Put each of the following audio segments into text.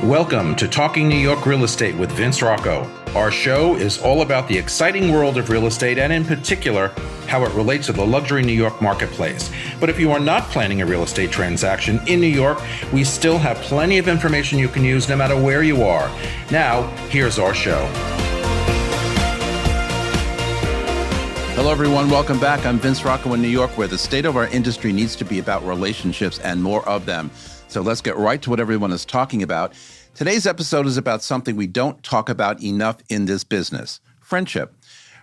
Welcome to Talking New York Real Estate with Vince Rocco. Our show is all about the exciting world of real estate and in particular, how it relates to the luxury New York marketplace. But if you are not planning a real estate transaction in New York, we still have plenty of information you can use no matter where you are. Now, here's our show. Hello, everyone. Welcome back. I'm Vince Rocco in New York, where the state of our industry needs to be about relationships and more of them. So let's get right to what everyone is talking about. Today's episode is about something we don't talk about enough in this business: friendship.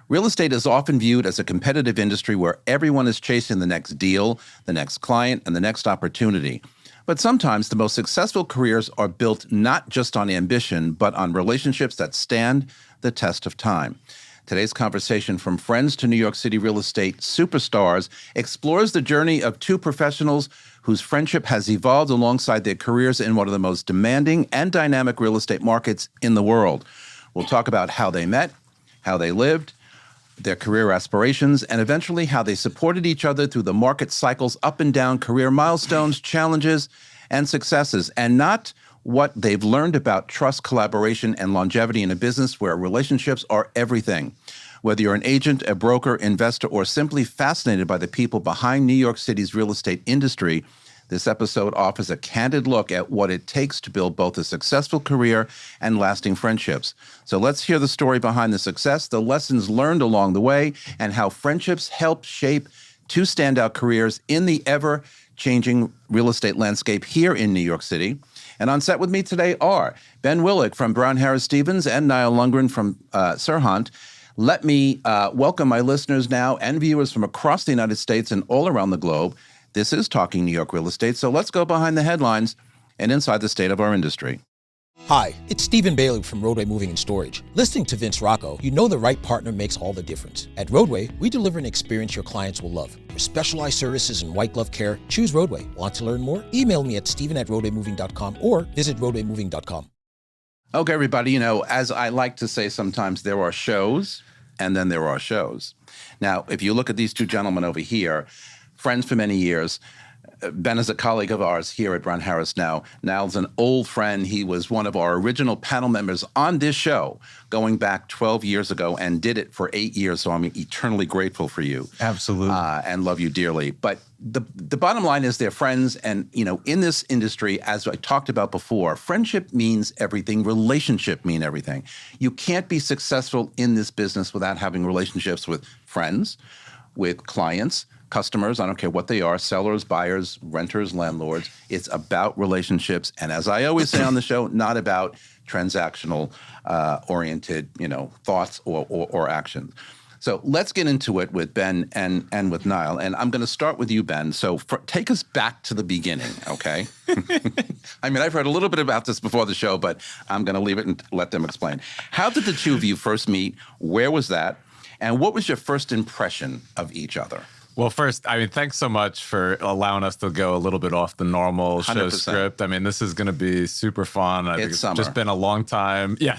Real estate is often viewed as a competitive industry where everyone is chasing the next deal, the next client, and the next opportunity. But sometimes the most successful careers are built not just on ambition, but on relationships that stand the test of time. Today's conversation, From Friends to New York City Real Estate Superstars, explores the journey of two professionals whose friendship has evolved alongside their careers in one of the most demanding and dynamic real estate markets in the world. We'll talk about how they met, how they lived, their career aspirations, and eventually how they supported each other through the market cycles, up and down career milestones, challenges, and successes, and not what they've learned about trust, collaboration, and longevity in a business where relationships are everything. Whether you're an agent, a broker, investor, or simply fascinated by the people behind New York City's real estate industry, this episode offers a candid look at what it takes to build both a successful career and lasting friendships. So let's hear the story behind the success, the lessons learned along the way, and how friendships help shape two standout careers in the ever-changing real estate landscape here in New York City. And on set with me today are Ben Willick from Brown Harris Stevens and Niall Lundgren from Serhant. Let me welcome my listeners now and viewers from across the United States and all around the globe. This is Talking New York Real Estate, so let's go behind the headlines and inside the state of our industry. Hi, it's Stephen Bailey from Roadway Moving and Storage. Listening to Vince Rocco, you know the right partner makes all the difference. At Roadway, we deliver an experience your clients will love. For specialized services and white glove care, choose Roadway. Want to learn more? Email me at steven@roadwaymoving.com or visit roadwaymoving.com. Okay, everybody, as I like to say sometimes, there are shows and then there are shows. Now, if you look at these two gentlemen over here, friends for many years. Ben is a colleague of ours here at Brown Harris now. Niall's an old friend. He was one of our original panel members on this show going back 12 years ago and did it for 8 years, so I'm eternally grateful for you. Absolutely. And love you dearly. But the bottom line is they're friends, and in this industry, as I talked about before, friendship means everything, relationship mean everything. You can't be successful in this business without having relationships with friends, with clients, customers, I don't care what they are, sellers, buyers, renters, landlords. It's about relationships. And as I always say on the show, not about transactional oriented, thoughts or actions. So let's get into it with Ben and with Niall. And I'm going to start with you, Ben. So take us back to the beginning, okay? I mean, I've heard a little bit about this before the show, but I'm going to leave it and let them explain. How did the two of you first meet? Where was that? And what was your first impression of each other? Well, first, thanks so much for allowing us to go a little bit off the normal 100%. Show script. This is going to be super fun. I think it's summer. Just been a long time. Yeah,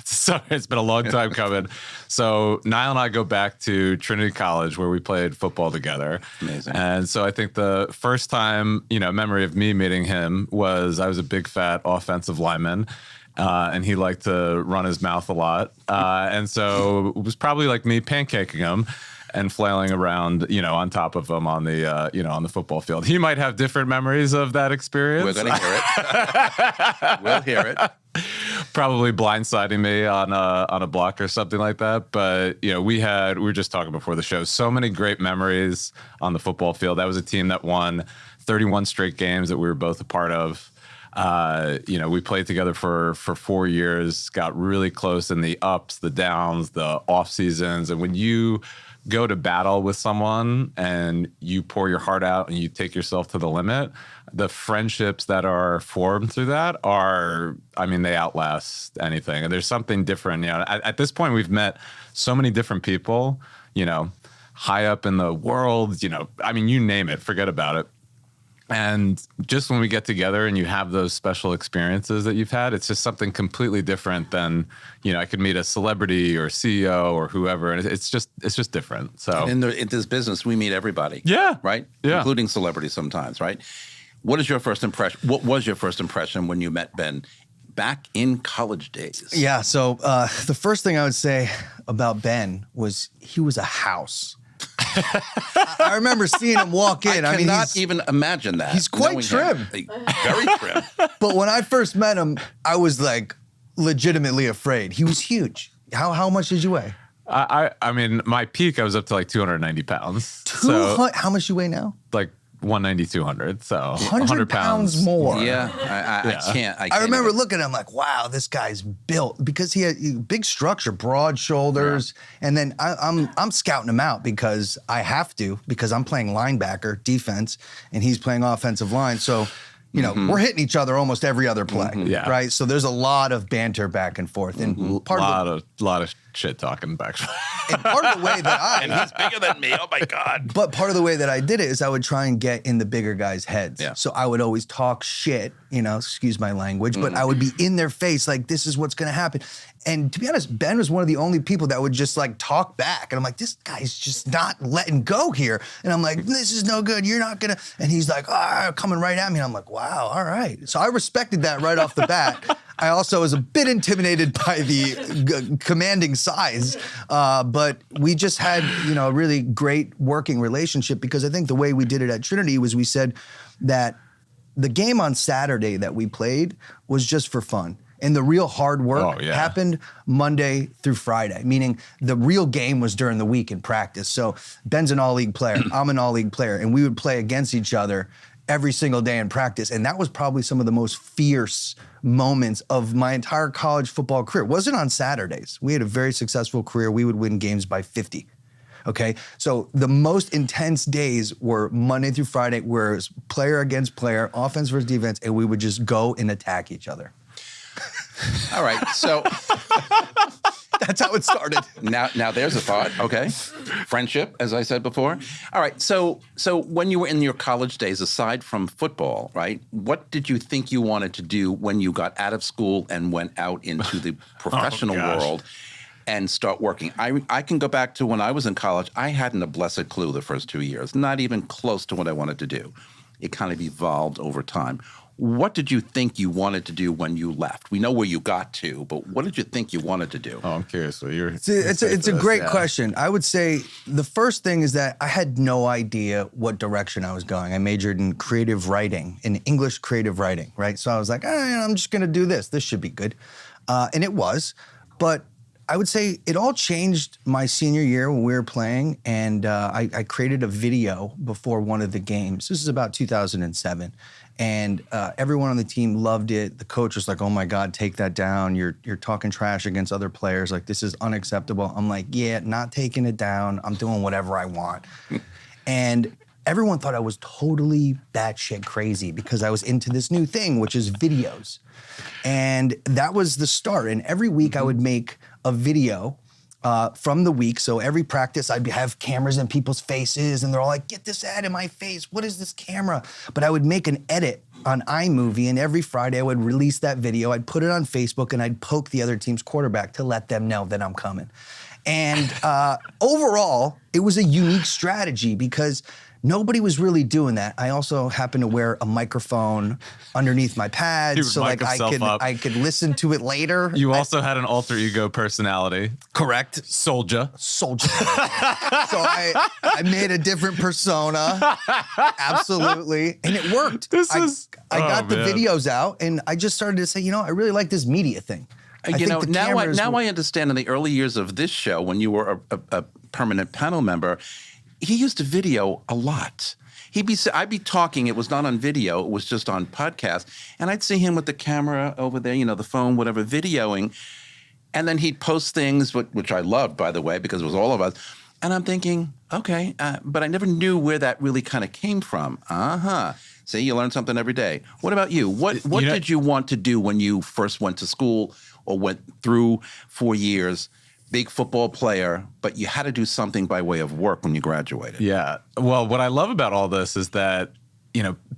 it's been a long time coming. So Niall and I go back to Trinity College where we played football together. Amazing. And so I think the first time, memory of me meeting him was I was a big, fat offensive lineman. And he liked to run his mouth a lot. And so it was probably like me pancaking him and flailing around, on top of him on the, on the football field. He might have different memories of that experience. We're going to hear it. We'll hear it. Probably blindsiding me on a block or something like that. But, we were just talking before the show, so many great memories on the football field. That was a team that won 31 straight games that we were both a part of. We played together for 4 years, got really close in the ups, the downs, the off seasons. And when you go to battle with someone and you pour your heart out and you take yourself to the limit, the friendships that are formed through that they outlast anything. And there's something different. At this point, we've met so many different people, high up in the world, you name it, forget about it. And just when we get together and you have those special experiences that you've had, it's just something completely different than, I could meet a celebrity or CEO or whoever, and it's just different. So in this business, we meet everybody. Yeah. Right? Yeah. Including celebrities sometimes, right? What was your first impression when you met Ben back in college days. Yeah. So the first thing I would say about Ben was he was a house. I remember seeing him walk in. I cannot even imagine that. He's quite trim. Very trim. But when I first met him, I was like legitimately afraid. He was huge. How much did you weigh? I mean, my peak, I was up to like 290 pounds. How much you weigh now? Like 190, 200. So 100 pounds more. Yeah, I can't. I remember looking at him like, wow, this guy's built, because he had big structure, broad shoulders. Yeah. And then I'm scouting him out because I have to, because I'm playing linebacker, defense, and he's playing offensive line. So, you know, we're hitting each other almost every other play, right? So there's a lot of banter back and forth. And a lot of shit talking back. And part of the way that and he's bigger than me. Oh my God. But part of the way that I did it is I would try and get in the bigger guys' heads. Yeah. So I would always talk shit, you know, excuse my language, but I would be in their face like, this is what's going to happen. And to be honest, Ben was one of the only people that would just like talk back. And I'm like, this guy's just not letting go here. And I'm like, this is no good. You're not going to. And he's like, coming right at me. And I'm like, wow, all right. So I respected that right off the bat. I also was a bit intimidated by the commanding size, but we just had, you know, a really great working relationship, because I think the way we did it at Trinity was we said that the game on Saturday that we played was just for fun. And the real hard work happened Monday through Friday, meaning the real game was during the week in practice. So Ben's an all-league player, I'm an all-league player, and we would play against each other every single day in practice. And that was probably some of the most fierce moments of my entire college football career. It wasn't on Saturdays. We had a very successful career. We would win games by 50. Okay, so the most intense days were Monday through Friday, where it was player against player, offense versus defense, and we would just go and attack each other. All right, so that's how it started. Now there's a thought. Okay, friendship, as I said before. All right, so when you were in your college days, aside from football, right? What did you think you wanted to do when you got out of school and went out into the professional world and start working? I can go back to when I was in college. I hadn't a blessed clue the first 2 years, not even close to what I wanted to do. It kind of evolved over time. What did you think you wanted to do when you left? We know where you got to, but what did you think you wanted to do? Oh, I'm curious. So it's a great question. I would say the first thing is that I had no idea what direction I was going. I majored in creative writing, in English creative writing, right? So I was like, I'm just going to do this. This should be good. And it was. But I would say it all changed my senior year when we were playing, and I created a video before one of the games. This is about 2007. And everyone on the team loved it. The coach was like, oh my God, take that down. You're talking trash against other players. Like, this is unacceptable. I'm like, yeah, not taking it down. I'm doing whatever I want. And everyone thought I was totally batshit crazy because I was into this new thing, which is videos. And that was the start. And every week I would make a video from the week. So every practice I'd have cameras in people's faces, and they're all like, get this ad in my face. What is this camera? But I would make an edit on iMovie, and every Friday I would release that video. I'd put it on Facebook, and I'd poke the other team's quarterback to let them know that I'm coming. And overall, it was a unique strategy because nobody was really doing that. I also happened to wear a microphone underneath my pads, so like I could listen to it later. You also had an alter ego personality. Correct. Soldier. So I made a different persona. Absolutely. And it worked. I got the videos out, and I just started to say, I really like this media thing. Now I understand in the early years of this show, when you were a permanent panel member, he used to video a lot. I'd be talking, it was not on video, it was just on podcast, and I'd see him with the camera over there, the phone, whatever, videoing, and then he'd post things, which I loved, by the way, because it was all of us, and I'm thinking, okay, but I never knew where that really kind of came from. See, you learn something every day. What about you? What did you want to do when you first went to school or went through 4 years? Big football player, but you had to do something by way of work when you graduated. Yeah. Well, what I love about all this is that,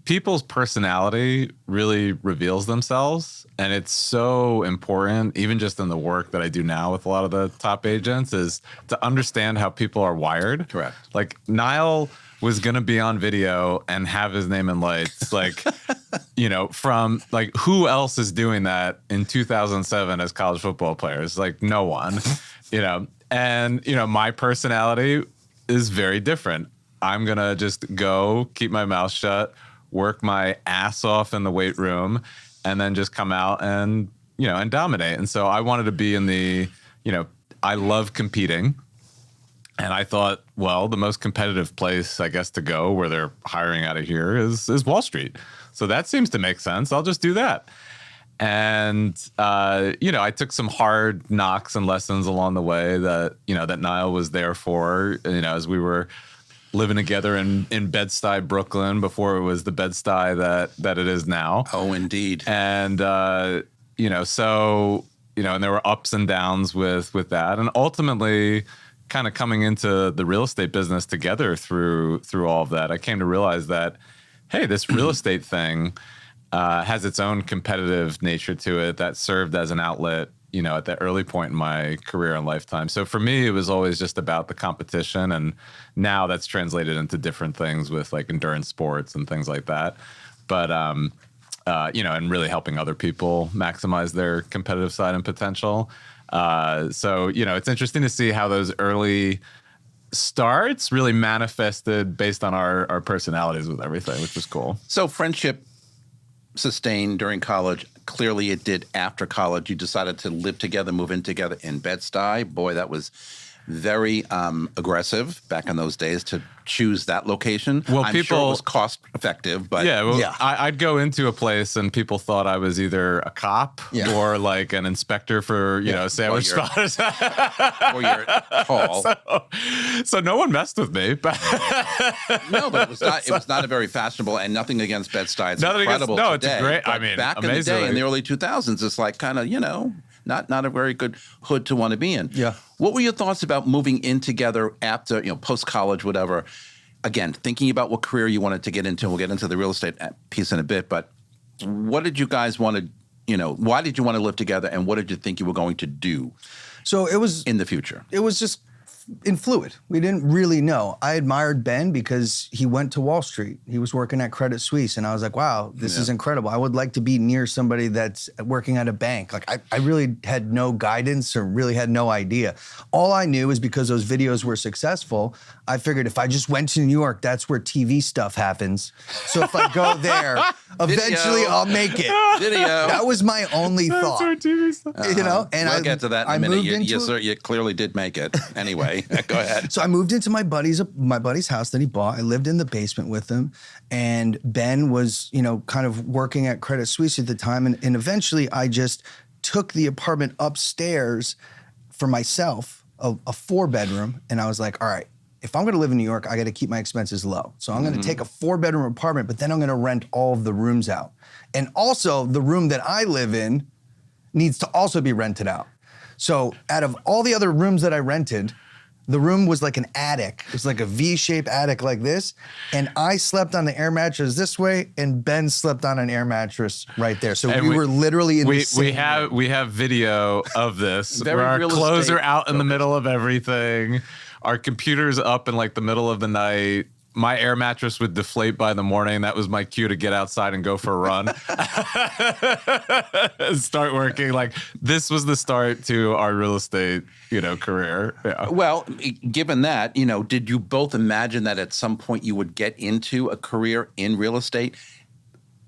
people's personality really reveals themselves. And it's so important, even just in the work that I do now with a lot of the top agents, is to understand how people are wired. Correct. Like Niall was going to be on video and have his name in lights. Like from like who else is doing that in 2007 as college football players? Like no one, and my personality is very different. I'm going to just go keep my mouth shut, work my ass off in the weight room, and then just come out and dominate. And so I wanted to be in the, I love competing. And I thought, well, the most competitive place, I guess, to go where they're hiring out of here is Wall Street. So that seems to make sense. I'll just do that. And, I took some hard knocks and lessons along the way that, that Niall was there for, as we were living together in Bed-Stuy, Brooklyn, before it was the Bed-Stuy that it is now. Oh, indeed. And, so, and there were ups and downs with that. And ultimately, kind of coming into the real estate business together through all of that, I came to realize that, hey, this real estate thing has its own competitive nature to it that served as an outlet, at that early point in my career and lifetime. So for me, it was always just about the competition. And now that's translated into different things with like endurance sports and things like that. But, and really helping other people maximize their competitive side and potential. So, it's interesting to see how those early starts really manifested based on our personalities with everything, which was cool. So friendship sustained during college. Clearly it did after college. You decided to live together, move in together in Bed-Stuy. Boy, that was very aggressive back in those days to choose that location. Well, I'm sure it was cost effective, but I'd go into a place and people thought I was either a cop or like an inspector for sandwich spotters. Or you're tall. So no one messed with me. But no, but it was not a very fashionable, and nothing against Bed-Stuy. It's incredible today. It's great. But back in the day, in the early 2000s, it's like kind of not a very good hood to want to be in. Yeah. What were your thoughts about moving in together after, post-college, whatever? Again, thinking about what career you wanted to get into. We'll get into the real estate piece in a bit, but what did you guys want to, why did you want to live together, and what did you think you were going to do in the future? It was just in fluid. We didn't really know. I admired Ben because he went to Wall Street. He was working at Credit Suisse, and I was like, wow, this is incredible. I would like to be near somebody that's working at a bank. Like I really had no guidance or really had no idea. All I knew is because those videos were successful, I figured if I just went to New York, that's where TV stuff happens. So if I go there, eventually I'll make it. Video. That was my only thought. That's where TV stuff. We'll get to that in a minute. You clearly did make it. Anyway, go ahead. So I moved into my buddy's house that he bought. I lived in the basement with him, and Ben was, kind of working at Credit Suisse at the time. And eventually I just took the apartment upstairs for myself, a 4-bedroom. And I was like, all right, if I'm going to live in New York, I got to keep my expenses low. So I'm going to take a 4-bedroom apartment, but then I'm going to rent all of the rooms out. And also the room that I live in needs to also be rented out. So out of all the other rooms that I rented, the room was like an attic. It was like a V-shaped attic like this. And I slept on the air mattress this way, and Ben slept on an air mattress right there. So we were literally in the same room. We have video of this Very where our real clothes estate are out in the middle of everything. Our computer's up in like the middle of the night. My air mattress would deflate by the morning. That was my cue to get outside and go for a run. Start working. Like this was the start to our real estate, career. Yeah. Well, given that, did you both imagine that at some point you would get into a career in real estate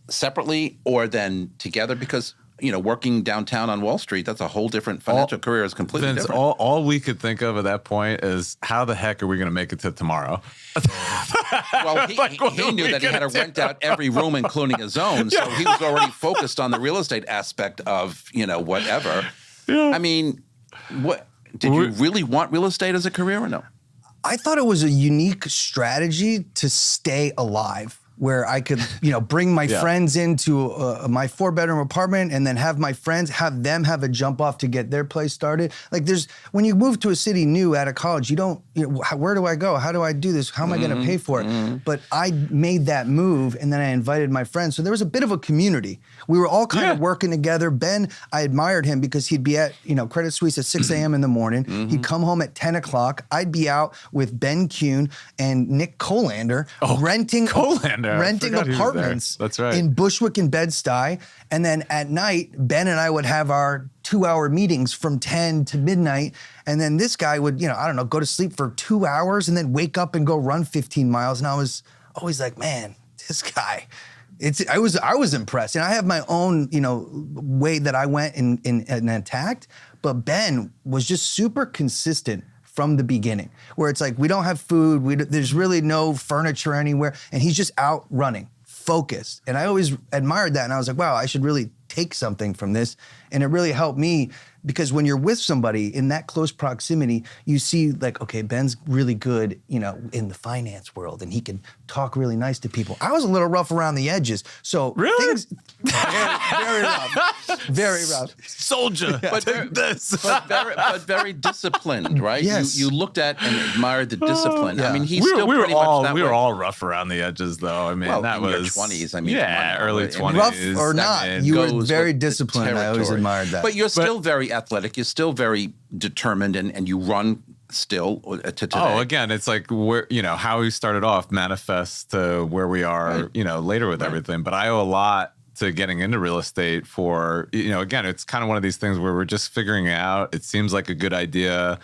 separately or then together? Because working downtown on Wall Street, that's a whole different financial career. Is completely different. All we could think of at that point is how the heck are we going to make it to tomorrow? Well, he knew that he had to rent out every room, including his own. So he was already focused on the real estate aspect of, whatever. Yeah. I mean, did you really want real estate as a career or no? I thought it was a unique strategy to stay alive, where I could, bring my friends into my 4-bedroom apartment and then have my friends, have them have a jump off to get their place started. Like when you move to a city new out of college, you don't, where do I go? How do I do this? How am I going to pay for it? But I made that move, and then I invited my friends. So there was a bit of a community. We were all kind of working together. Ben, I admired him because he'd be at, Credit Suisse at 6 a.m. in the morning. He'd come home at 10 o'clock. I'd be out with Ben Kuhn and Nick Colander renting. Colander? there. renting Forgot he was there. apartments That's right. in Bushwick and Bed-Stuy. And then at night, Ben and I would have our 2-hour meetings from 10 to midnight. And then this guy would, go to sleep for 2 hours and then wake up and go run 15 miles. And I was always like, man, this guy, I was impressed. And I have my own, way that I went and attacked. But Ben was just super consistent from the beginning, where it's like, we don't have food, there's really no furniture anywhere, and he's just out running, focused. And I always admired that, and I was like, wow, I should really take something from this. And it really helped me, because when you're with somebody in that close proximity, you see like, okay, Ben's really good, in the finance world, and he can talk really nice to people. I was a little rough around the edges. So really? Things, very rough. Very rough. Soldier, but take this. But very disciplined, right? Yes. You looked at and admired the discipline. Yeah. I mean, he's still pretty much that we way. were all rough around the edges, though. I mean, Well, that in was your 20s. I mean, yeah, come on, early in 20s. Rough or not, I mean, you were goes very with the disciplined. I always territory. admired that. But you're still very athletic. You're still very determined, and you run still to today. Oh, again, it's like how we started off manifests to where we are, later with everything. But I owe a lot to getting into real estate for, again, it's kind of one of these things where we're just figuring it out. It seems like a good idea.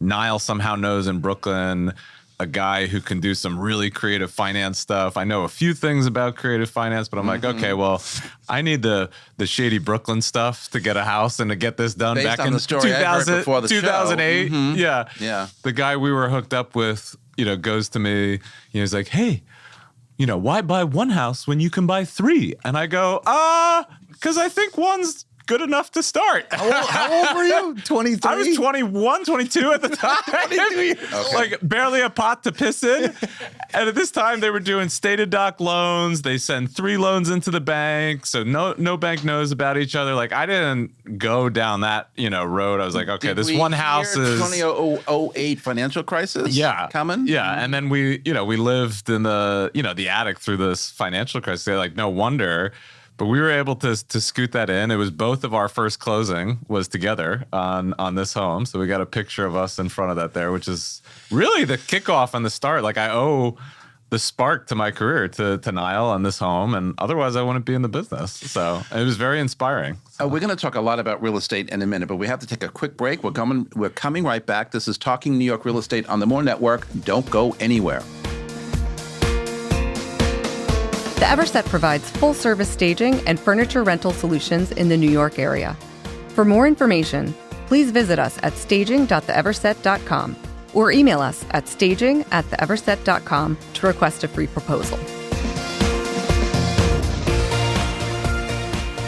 Niall somehow knows in Brooklyn a guy who can do some really creative finance stuff. I know a few things about creative finance, but I'm like, okay, well, I need the shady Brooklyn stuff to get a house and to get this done Based back on in the story I heard before the show. 2008. Yeah. Yeah. The guy we were hooked up with, goes to me, he's like, hey, why buy one house when you can buy 3? And I go, because I think one's good enough to start. How old were you? 23? I was 21, 22 at the time. 22 years old. Like barely a pot to piss in. And at this time they were doing stated doc loans. They send 3 loans into the bank. So no bank knows about each other. Like I didn't go down that, road. I was like, okay, Did this we one hear house is 2008 financial crisis. yeah, coming. Yeah, and then we lived in the attic through this financial crisis. Like no wonder. But we were able to scoot that in. It was both of our first closing was together on this home. So we got a picture of us in front of that there, which is really the kickoff and the start. Like I owe the spark to my career to Niall on this home, and otherwise I wouldn't be in the business. So it was very inspiring. We're going to talk a lot about real estate in a minute, but we have to take a quick break. We're coming right back. This is Talking New York Real Estate on the More Network. Don't go anywhere. The Everset provides full-service staging and furniture rental solutions in the New York area. For more information, please visit us at staging.theeverset.com or email us at staging@theeverset.com to request a free proposal.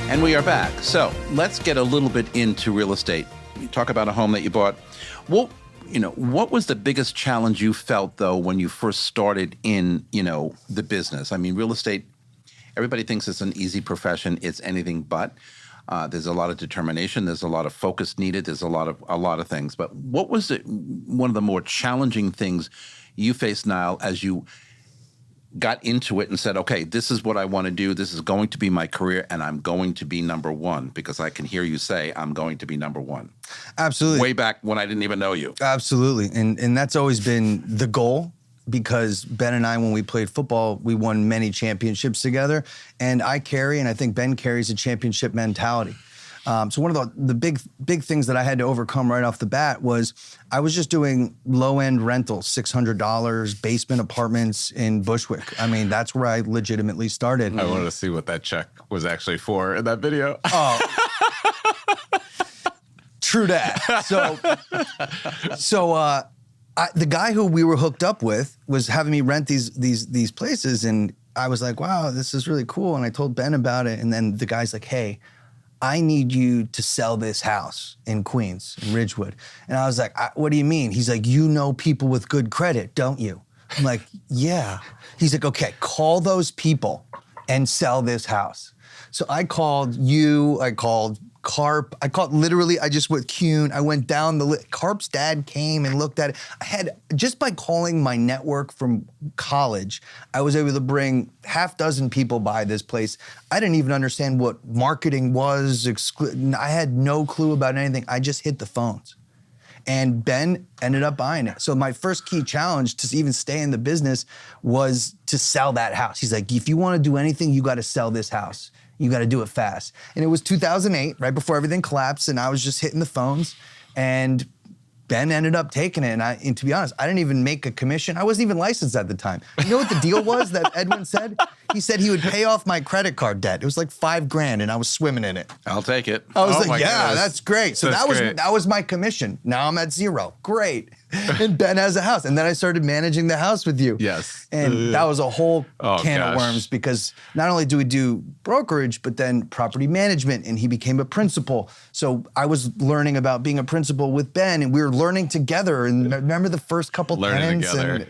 And we are back. So let's get a little bit into real estate. You talk about a home that you bought. Well, what was the biggest challenge you felt, though, when you first started in, the business? I mean, real estate, everybody thinks it's an easy profession. It's anything but. There's a lot of determination. There's a lot of focus needed. There's a lot of things. But what was one of the more challenging things you faced, Niall, as you got into it and said, okay, this is what I want to do. This is going to be my career, and I'm going to be number one, because I can hear you say I'm going to be number one. Absolutely. Way back when I didn't even know you. Absolutely. And that's always been the goal, because Ben and I, when we played football, we won many championships together. And I carry, and I think Ben carries, a championship mentality. So one of the big things that I had to overcome right off the bat was I was just doing low-end rentals, $600, basement apartments in Bushwick. I mean, that's where I legitimately started. I wanted to see what that check was actually for in that video. Oh, true that. So the guy who we were hooked up with was having me rent these places, and I was like, wow, this is really cool. And I told Ben about it, and then the guy's like, hey, I need you to sell this house in Queens, in Ridgewood. And I was like, what do you mean? He's like, you know people with good credit, don't you? I'm like, yeah. He's like, okay, call those people and sell this house. So I called you, I called Carp, I just went Kuhn, I went down the list. Carp's dad came and looked at it. Just by calling my network from college, I was able to bring half dozen people by this place. I didn't even understand what marketing was. I had no clue about anything. I just hit the phones. And Ben ended up buying it. So my first key challenge to even stay in the business was to sell that house. He's like, if you want to do anything, you got to sell this house. You got to do it fast. And it was 2008, right before everything collapsed, and I was just hitting the phones, and Ben ended up taking it. And to be honest, I didn't even make a commission. I wasn't even licensed at the time. You know what the deal was that Edwin said? He said he would pay off my credit card debt. It was like $5,000, and I was swimming in it. I'll take it. I was like, yeah, that's great. So That's great. that was my commission. Now I'm at zero. Great. And Ben has a house. And then I started managing the house with you. Yes. And that was a whole can of gosh. worms, because not only do we do brokerage, but then property management, and he became a principal. So I was learning about being a principal with Ben, and we were learning together. And remember the first couple Learning tenants together.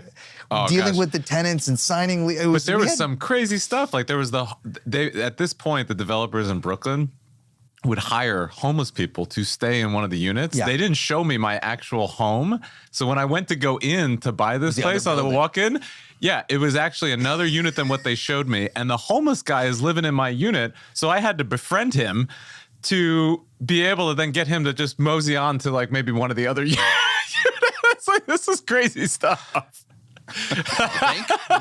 and dealing with the tenants and signing. But there was some crazy stuff. Like there was at this point, the developers in Brooklyn would hire homeless people to stay in one of the units. Yeah. They didn't show me my actual home. So when I went to go in to buy this place on the walk-in, it was actually another unit than what they showed me. And the homeless guy is living in my unit. So I had to befriend him to be able to then get him to just mosey on to like maybe one of the other units. It's like, this is crazy stuff.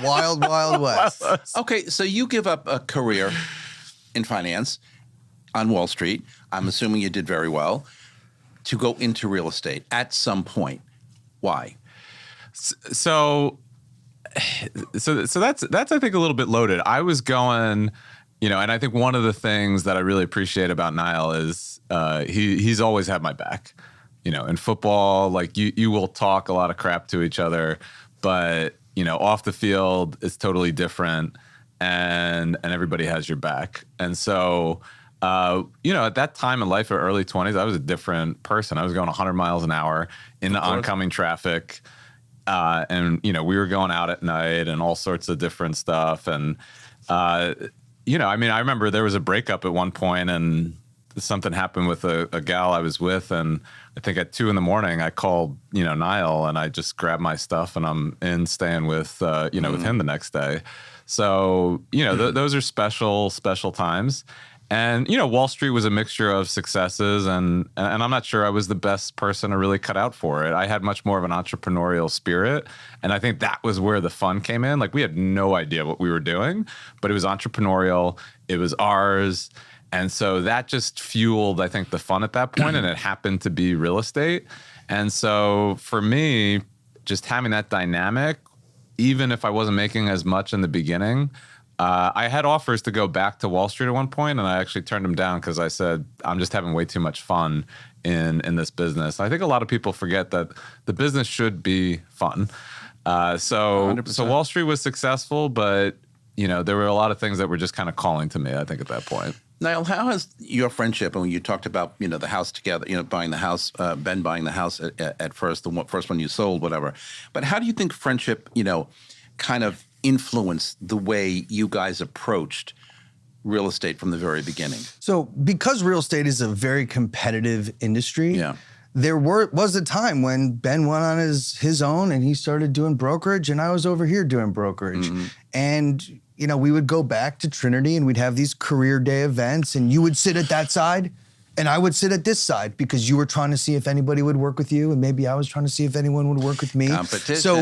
Wild, wild west. Okay, so you give up a career in finance on Wall Street. I'm assuming you did very well to go into real estate at some point. Why? So that's I think a little bit loaded. I was going, and I think one of the things that I really appreciate about Niall is he's always had my back. In football, like you will talk a lot of crap to each other, but off the field it's totally different, and everybody has your back. And so at that time in life, or early 20s, I was a different person. I was going 100 miles an hour in the oncoming traffic. And we were going out at night and all sorts of different stuff. And, I remember there was a breakup at one point, and something happened with a gal I was with. And I think at 2 a.m, I called, Niall, and I just grabbed my stuff, and I'm staying with, with him the next day. So, those are special times. And, Wall Street was a mixture of successes, and I'm not sure I was the best person to really cut out for it. I had much more of an entrepreneurial spirit, and I think that was where the fun came in. Like, we had no idea what we were doing, but it was entrepreneurial. It was ours. And so that just fueled, I think, the fun at that point, and it happened to be real estate. And so for me, just having that dynamic, even if I wasn't making as much in the beginning, I had offers to go back to Wall Street at one point, and I actually turned them down because I said, I'm just having way too much fun in this business. I think a lot of people forget that the business should be fun. So 100%. Wall Street was successful, but there were a lot of things that were just kind of calling to me, I think, at that point. Niall, how has your friendship, and when you talked about, the house together, buying the house, Ben buying the house at first, the first one you sold, whatever. But how do you think friendship, kind of influenced the way you guys approached real estate from the very beginning? So because real estate is a very competitive industry, there was a time when Ben went on his own and he started doing brokerage, and I was over here doing brokerage. Mm-hmm. And, we would go back to Trinity and we'd have these career day events, and you would sit at that side and I would sit at this side, because you were trying to see if anybody would work with you, and maybe I was trying to see if anyone would work with me. Competition. So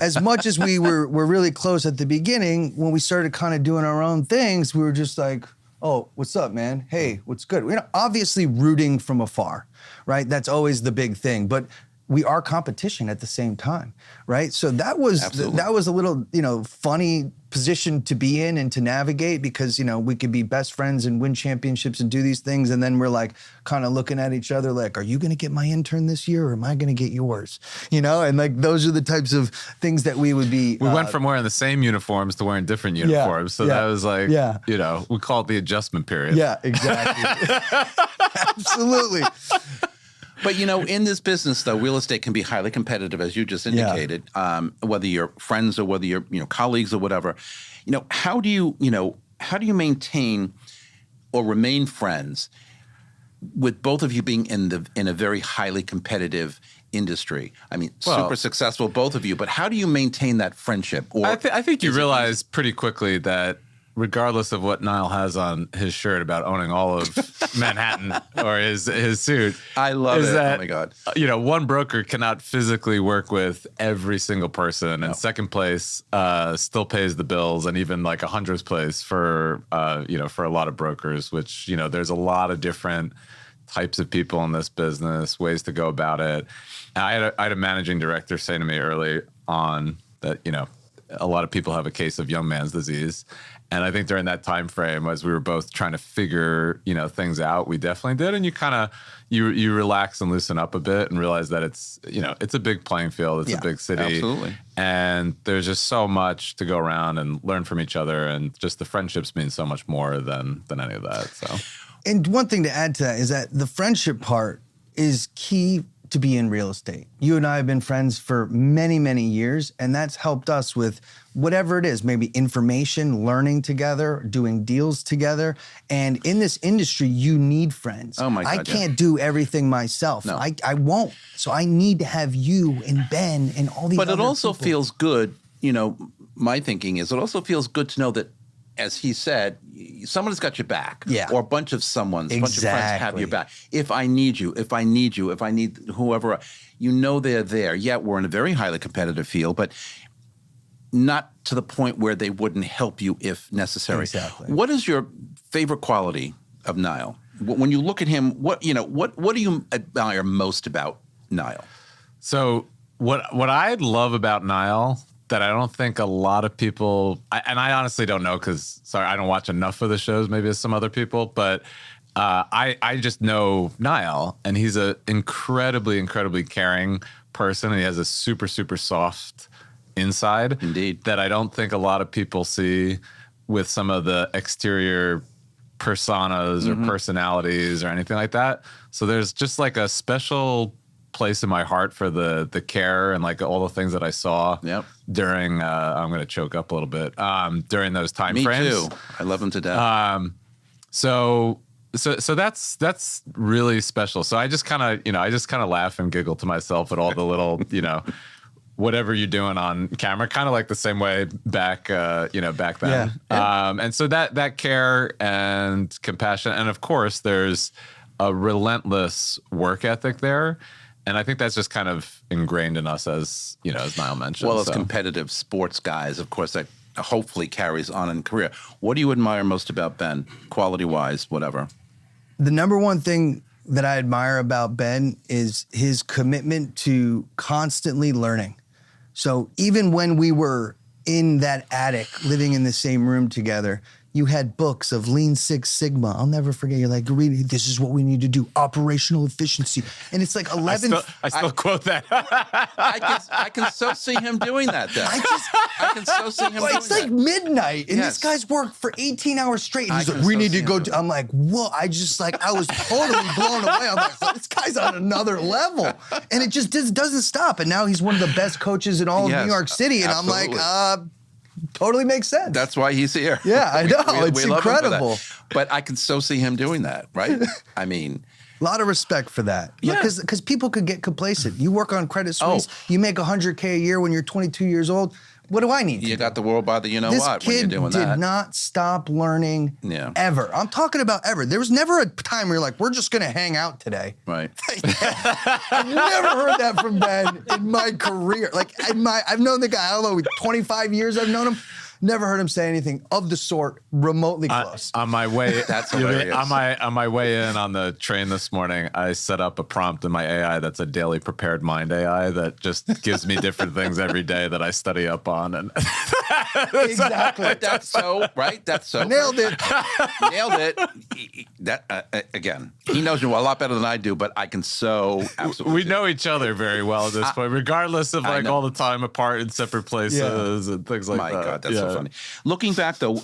as much as we were really close at the beginning, when we started kind of doing our own things, we were just like, oh, what's up, man? Hey, what's good? Obviously rooting from afar, right? That's always the big thing. But we are competition at the same time, right? So that was a little, funny position to be in and to navigate, because, we could be best friends and win championships and do these things. And then we're like kind of looking at each other like, are you going to get my intern this year, or am I going to get yours? And like, those are the types of things that we would be. We went from wearing the same uniforms to wearing different uniforms. So that was like, we call it the adjustment period. Yeah, exactly. Absolutely. But, in this business, though, real estate can be highly competitive, as you just indicated, whether you're friends or whether you're, colleagues or whatever. How do you maintain or remain friends with both of you being in a very highly competitive industry? I mean, super successful, both of you, but how do you maintain that friendship? Or I think you realize pretty quickly that regardless of what Niall has on his shirt about owning all of Manhattan or his suit, I love is it. that, Oh my God. One broker cannot physically work with every single person, and second place still pays the bills, and even like 100th place for for a lot of brokers, which there's a lot of different types of people in this business, ways to go about it. And I had a managing director say to me early on that a lot of people have a case of young man's disease. And I think during that time frame, as we were both trying to figure, things out, we definitely did. And you kind of you relax and loosen up a bit and realize that it's a big playing field. It's a big city. Absolutely. And there's just so much to go around and learn from each other. And just the friendships mean so much more than any of that. So, and one thing to add to that is that the friendship part is key to be in real estate. You and I have been friends for many, many years, and that's helped us with whatever it is, maybe information, learning together, doing deals together. And in this industry, you need friends. Oh my God, I can't do everything myself. No. I won't. So I need to have you and Ben and all these But it other also people. feels good, my thinking is it also feels good to know that, as he said, someone's got your back. Yeah. Or a bunch of someone's, a bunch of friends have your back. If I need you, if I need whoever, they're there. Yeah, we're in a very highly competitive field, but not to the point where they wouldn't help you if necessary. Exactly. What is your favorite quality of Niall? When you look at him, what do you admire most about Niall? So what I love about Niall that I don't think a lot of people, and I honestly don't know because, I don't watch enough of the shows maybe as some other people, but I just know Niall, and he's an incredibly, incredibly caring person, and he has a super, super soft inside. Indeed. That I don't think a lot of people see with some of the exterior personas or personalities or anything like that. So there's just like a special place in my heart for the care and like all the things that I saw during I'm going to choke up a little bit during those time frames. Me too. I love him to death. So that's really special. So I just kind of laugh and giggle to myself at all the little whatever you're doing on camera, kind of like the same way back back then. Yeah. And so that care and compassion, and of course there's a relentless work ethic there. And I think that's just kind of ingrained in us, as as Niall mentioned. Well, as competitive sports guys, of course, that hopefully carries on in career. What do you admire most about Ben, quality-wise, whatever? The number one thing that I admire about Ben is his commitment to constantly learning. So even when we were in that attic, living in the same room together, you had books of Lean Six Sigma. I'll never forget. You're like, read, this is what we need to do, operational efficiency. And it's like 11. I still quote that. I can so see him doing that then. I can so see him doing It's like that. midnight, and Yes. this guy's worked for 18 hours straight. And I he's like, can we so need see to him go. do it. I'm like, whoa. I was totally blown away. I'm like, this guy's on another level. And it just doesn't stop. And now he's one of the best coaches in all of Yes, New York City. And absolutely. I'm like, totally makes sense. That's why he's here. Yeah, I know. It's we love him for that. incredible. But I can so see him doing that, right? I mean, A lot of respect for that. Yeah. Because people could get complacent. You work on Credit Suisse, Oh. you make $100K a year when you're 22 years old. What do I need to you do? got the world by the This when you're kid doing did that. not stop learning Yeah. ever. I'm talking about ever. There was never a time where you're like, we're just going to hang out today. Right. I've never heard that from Ben in my career. Like, I've known the guy, I don't know, 25 years I've known him. Never heard him say anything of the sort remotely close. On my way, That's hilarious. On my way in on the train this morning, I set up a prompt in my AI that's a daily prepared mind AI that just gives me different things every day that I study up on. And Exactly. That's so right. That's so Nailed it. Nailed it. That again, he knows you a lot better than I do, but I can so absolutely. we know each other very well at this point, regardless of like know. all the time apart in separate places and things like My that. God, that's so funny. Looking back, though,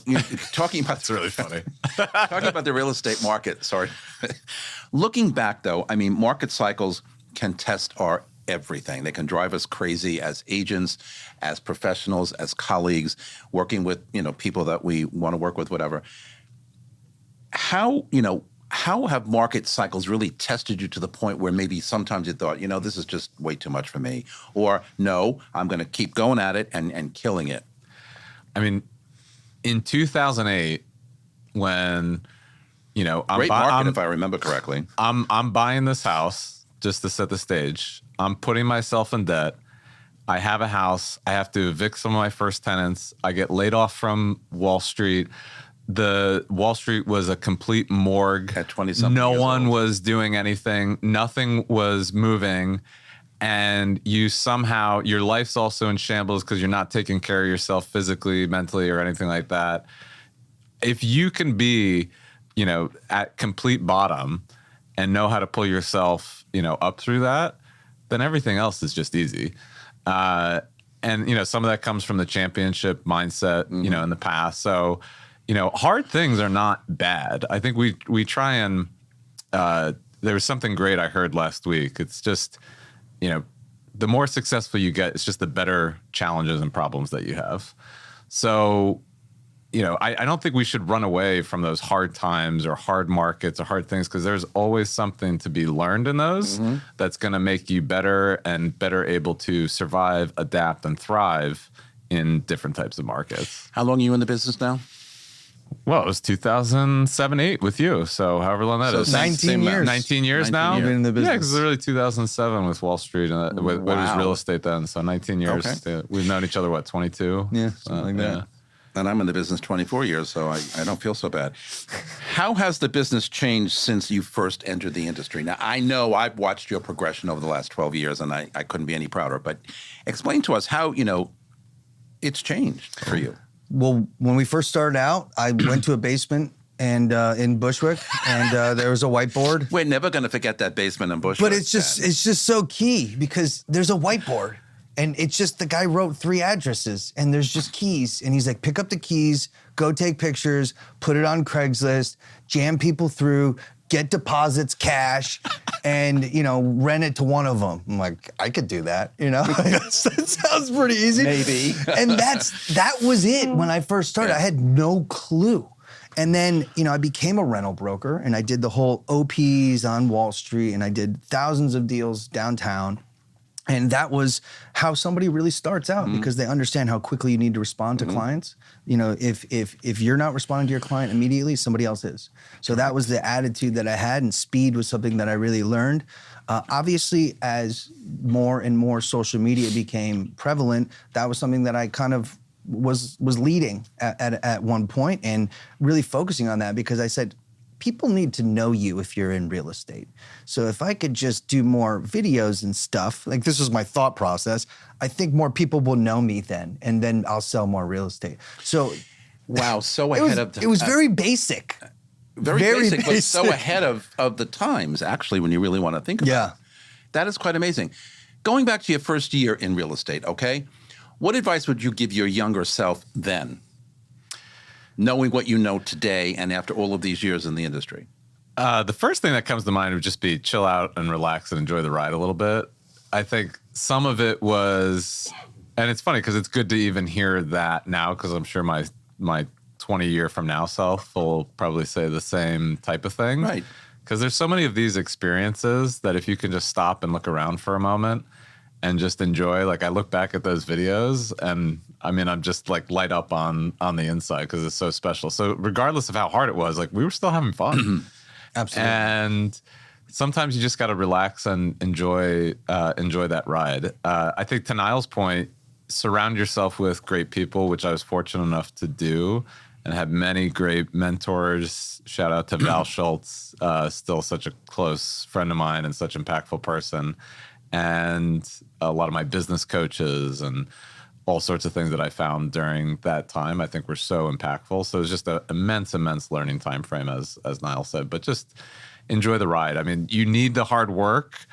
talking about It's really funny. talking about the real estate market. Sorry. Looking back, though, I mean, market cycles can test our everything. They can drive us crazy as agents, as professionals, as colleagues, working with people that we want to work with, whatever. How have market cycles really tested you to the point where maybe sometimes you thought, this is just way too much for me, or no, I'm going to keep going at it and killing it? I mean, in 2008, when, Great market, if I remember correctly. I'm buying this house just to set the stage. I'm putting myself in debt. I have a house. I have to evict some of my first tenants. I get laid off from Wall Street. The Wall Street was a complete morgue. At 20-something no years one old. was doing anything. Nothing was moving. And you somehow, your life's also in shambles because you're not taking care of yourself physically, mentally, or anything like that. If you can be, at complete bottom and know how to pull yourself, up through that, then everything else is just easy. And some of that comes from the championship mindset, in the past. So, hard things are not bad. I think we try and, there was something great I heard last week. It's just, the more successful you get, it's just the better challenges and problems that you have. So, I don't think we should run away from those hard times or hard markets or hard things, because there's always something to be learned in those that's going to make you better and better able to survive, adapt, and thrive in different types of markets. How long are you in the business now? Well, it was 2007, 8 with you. So however long that So is. 19 years. 19 years 19 now? years. Been in the Yeah, business. because it was really 2007 with Wall Street. And it was Wow. real estate then. So 19 years. Okay. We've known each other, 22? Yeah, something like that. And I'm in the business 24 years, so I don't feel so bad. How has the business changed since you first entered the industry? Now, I know I've watched your progression over the last 12 years, and I couldn't be any prouder. But explain to us how, it's changed for you. Well, when we first started out, I went to a basement and in Bushwick, and there was a whiteboard. We're never going to forget that basement in Bushwick. But it's just so key because there's a whiteboard, and it's just the guy wrote 3 addresses, and there's just keys, and he's like, pick up the keys, go take pictures, put it on Craigslist, jam people through, get deposits, cash, and rent it to one of them. I'm like, I could do that. That sounds pretty easy. Maybe. And that was it when I first started. I had no clue. And then, I became a rental broker, and I did the whole OPs on Wall Street, and I did thousands of deals downtown. And that was how somebody really starts out, because they understand how quickly you need to respond to clients. If you're not responding to your client immediately, somebody else is. So that was the attitude that I had, and speed was something that I really learned. Obviously, as more and more social media became prevalent, that was something that I kind of was leading at one point, and really focusing on that, because I said, people need to know you if you're in real estate. So if I could just do more videos and stuff, like this was my thought process, I think more people will know me then, and then I'll sell more real estate. So Wow, so it ahead of it was very basic. very basic, but so basic. ahead of the times, actually, when you really want to think about it. That is quite amazing. Going back to your first year in real estate, okay? What advice would you give your younger self then, knowing what you know today and after all of these years in the industry? The first thing that comes to mind would just be chill out and relax and enjoy the ride a little bit. I think some of it was, and it's funny because it's good to even hear that now, because I'm sure my 20-year from now self will probably say the same type of thing. Right. Because there's so many of these experiences that if you can just stop and look around for a moment and just enjoy, like I look back at those videos and I'm just like light up on the inside because it's so special. So regardless of how hard it was, like we were still having fun. Absolutely. And sometimes you just got to relax and enjoy that ride. I think to Niall's point, surround yourself with great people, which I was fortunate enough to do, and had many great mentors. Shout out to Val Schultz, still such a close friend of mine and such an impactful person. And a lot of my business coaches and all sorts of things that I found during that time, I think were so impactful. So it was just an immense learning time frame, as Niall said. But just enjoy the ride. I mean, you need the hard work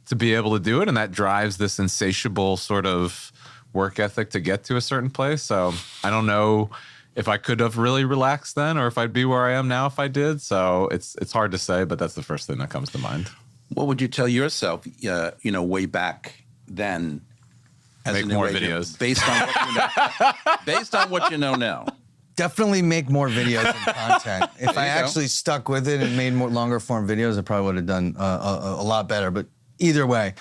to be able to do it, and that drives this insatiable sort of work ethic to get to a certain place. So I don't know if I could have really relaxed then, or if I'd be where I am now if I did. So it's hard to say, but that's the first thing that comes to mind. What would you tell yourself, way back then? As Make an more agent, videos. based on what you know. Based on what you know now. Definitely make more videos and content. If There I you go. actually stuck with it and made more longer form videos, I probably would have done a lot better. But either way,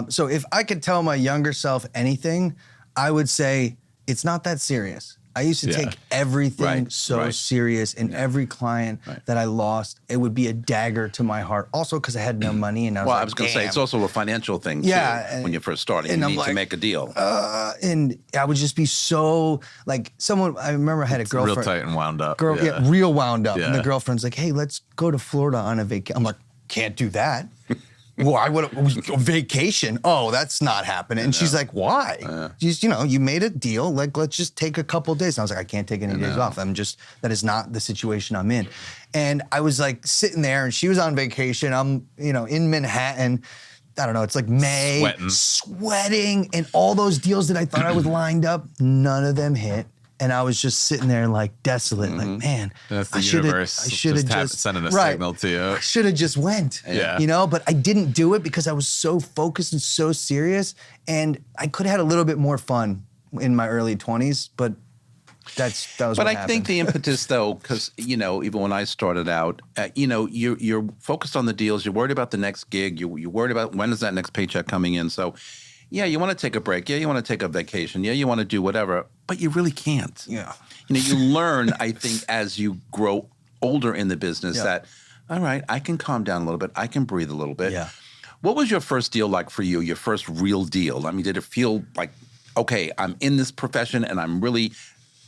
so if I could tell my younger self anything, I would say it's not that serious. I used to take everything serious, and every client that I lost, it would be a dagger to my heart. Also, because I had no money, and I was going to say, it's also a financial thing, too, when you're first starting. You need to make a deal. And I would just be so, like, I remember I had a girlfriend. Real tight and wound up. Real wound up. Yeah. And the girlfriend's like, hey, let's go to Florida on a vacation. I'm like, can't do that. Why would a vacation? Oh, that's not happening. And she's like, why? She's, you made a deal. Like, let's just take a couple days. And I was like, I can't take any days off. That is not the situation I'm in. And I was like sitting there, and she was on vacation. I'm, in Manhattan. I don't know. It's like May, sweating, and all those deals that I thought I was lined up, none of them hit. And I was just sitting there like desolate, like, man, that's the universe. I should have just sending a signal to you. I should have just went, but I didn't do it because I was so focused and so serious. And I could have had a little bit more fun in my early 20s, but that was what happened. Think the impetus, though, because, even when I started out, you're focused on the deals. You're worried about the next gig. You're worried about when is that next paycheck coming in. So, yeah, you want to take a break. Yeah, you want to take a vacation. Yeah, you want to do whatever, but you really can't. Yeah. You learn, I think, as you grow older in the business that, all right, I can calm down a little bit. I can breathe a little bit. Yeah. What was your first deal like for you, your first real deal? I mean, did it feel like, okay, I'm in this profession and I'm really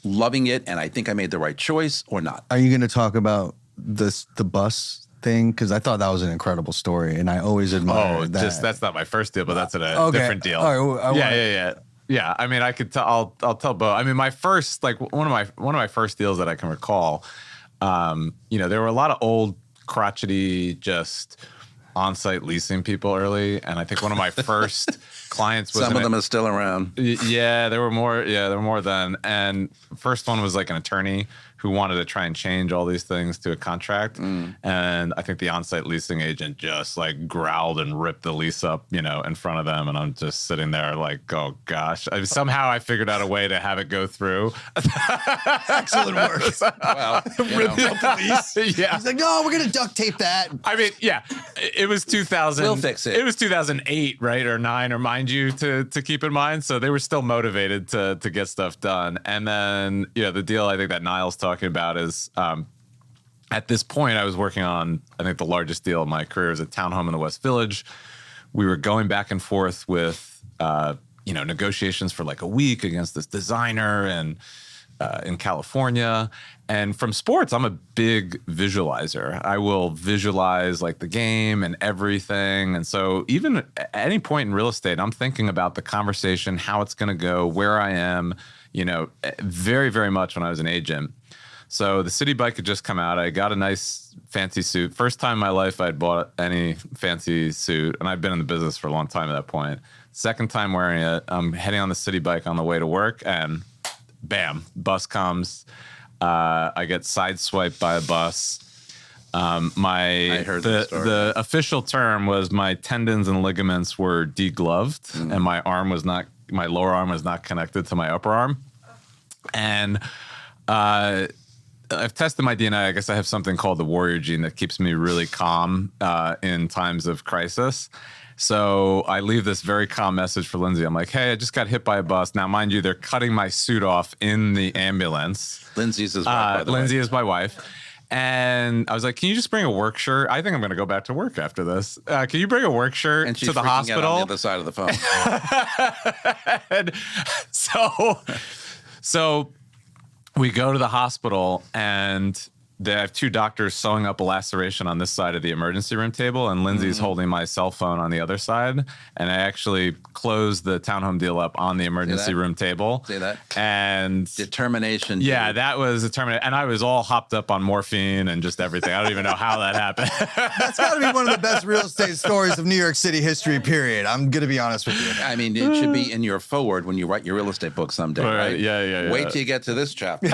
loving it and I think I made the right choice, or not? Are you going to talk about the bus thing? Because I thought that was an incredible story, and I always admired that. That's not my first deal, but that's a different deal. All right, yeah. I mean, I could tell. I'll tell both. I mean, my first, like one of my first deals that I can recall. There were a lot of old crotchety, just on-site leasing people early, and I think one of my first clients was some of them are still around. Yeah, there were more. Yeah, there were more then. And first one was like an attorney who wanted to try and change all these things to a contract. And I think the on-site leasing agent just like growled and ripped the lease up, in front of them. And I'm just sitting there like, oh gosh. Somehow I figured out a way to have it go through. Excellent work. Well, ripped up the lease. Yeah. He's like, no, we're going to duct tape that. I mean, yeah, it was 2000. We'll fix it. It was 2008, right? Or 9, or mind you, to keep in mind. So they were still motivated to get stuff done. And then, the deal I think that Niall's talking about is at this point I was working on, I think, the largest deal of my career is a townhome in the West Village. We were going back and forth with negotiations for like a week against this designer and in California. And from sports, I'm a big visualizer. I will visualize like the game and everything. And so even at any point in real estate, I'm thinking about the conversation, how it's going to go, where I am, very, very much when I was an agent. So the City Bike had just come out. I got a nice fancy suit. First time in my life I'd bought any fancy suit, and I'd been in the business for a long time at that point. Second time wearing it, I'm heading on the City Bike on the way to work, and bam, bus comes. I get sideswiped by a bus. I heard that story. The official term was my tendons and ligaments were degloved, and my lower arm was not connected to my upper arm. And I've tested my DNA. I guess I have something called the warrior gene that keeps me really calm in times of crisis. So I leave this very calm message for Lindsay. I'm like, hey, I just got hit by a bus. Now, mind you, they're cutting my suit off in the ambulance. Lindsay's his wife, by the way. Lindsay is my wife. And I was like, can you just bring a work shirt? I think I'm going to go back to work after this. Can you bring a work shirt and she's to the freaking hospital? Out on the other side of the phone. And so we go to the hospital, and they have two doctors sewing up a laceration on this side of the emergency room table, and Lindsay's holding my cell phone on the other side. And I actually closed the townhome deal up on the emergency room table. See that? And determination. Yeah, dude. that was determination. And I was all hopped up on morphine and just everything. I don't even know how that happened. That's got to be one of the best real estate stories of New York City history, period. I'm going to be honest with you. I mean, it should be in your forward when you write your real estate book someday, right? Yeah. Wait till you get to this chapter.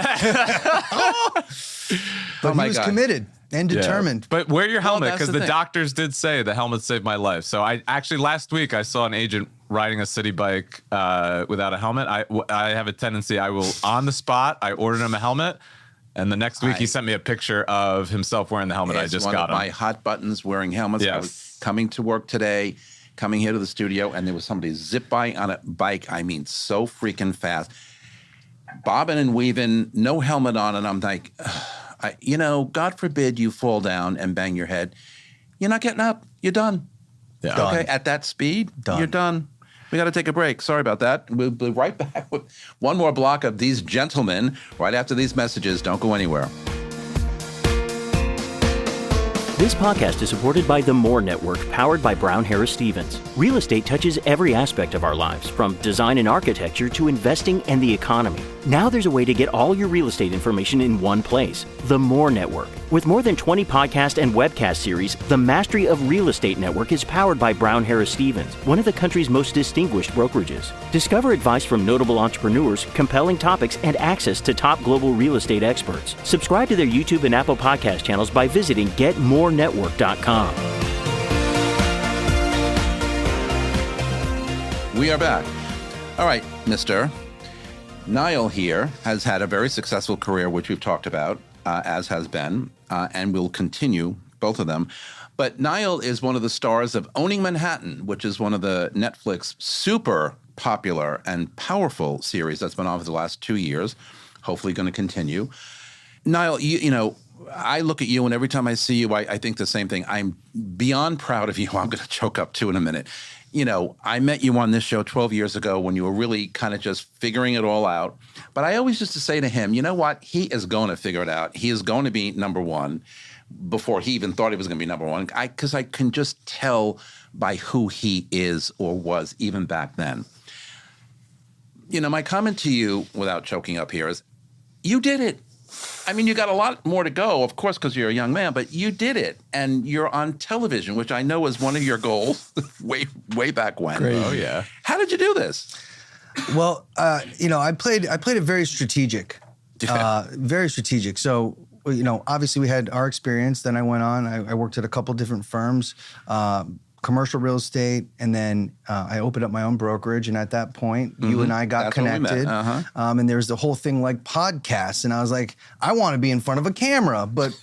But he was committed and determined. But wear your helmet, because the thing. doctors did say the helmet saved my life. So I actually, last week, I saw an agent riding a City Bike without a helmet. I have a tendency, I will, on the spot, I ordered him a helmet. And the next week, he sent me a picture of himself wearing the helmet I just got him. One of my hot buttons, wearing helmets. Yes. I was coming to work today, coming here to the studio, and there was somebody zip by on a bike. I mean, so freaking fast. bobbing and weaving, no helmet on, and I'm like, God forbid you fall down and bang your head. You're not getting up. You're done. Yeah. Done. Okay, at that speed, Done. you're done. We got to take a break. Sorry about that. We'll be right back with one more block of these gentlemen right after these messages. Don't go anywhere. This podcast is supported by the More Network, powered by Brown Harris Stevens. Real estate touches every aspect of our lives, from design and architecture to investing and the economy. Now there's a way to get all your real estate information in one place. The More Network. With more than 20 podcast and webcast series, the Mastery of Real Estate Network is powered by Brown Harris Stevens, one of the country's most distinguished brokerages. Discover advice from notable entrepreneurs, compelling topics, and access to top global real estate experts. Subscribe to their YouTube and Apple podcast channels by visiting getmorenetwork.com. We are back. All right, Mr. Niall here has had a very successful career, which we've talked about, as has Ben, and will continue, both of them. But Niall is one of the stars of Owning Manhattan, which is one of the Netflix super popular and powerful series that's been on for the last 2 years, hopefully going to continue. Niall, you know, I look at you, and every time I see you, I think the same thing. I'm beyond proud of you. I'm going to choke up too in a minute. You know, I met you on this show 12 years ago when you were really kind of just figuring it all out. But I always used to say to him, you know what? He is going to figure it out. He is going to be number one before he even thought he was going to be number one. Because I can just tell by who he is or was even back then. You know, my comment to you, without choking up here, is you did it. I mean, you got a lot more to go, of course, because you're a young man, but you did it. And you're on television, which I know was one of your goals way back when. Crazy. Oh, yeah. How did you do this? Well, I played it very strategic, very strategic. So, obviously we had our experience. Then I went on. I worked at a couple different firms, commercial real estate, and then I opened up my own brokerage. And at that point, you and I got connected. And there was the whole thing like podcasts. And I was like, I want to be in front of a camera, but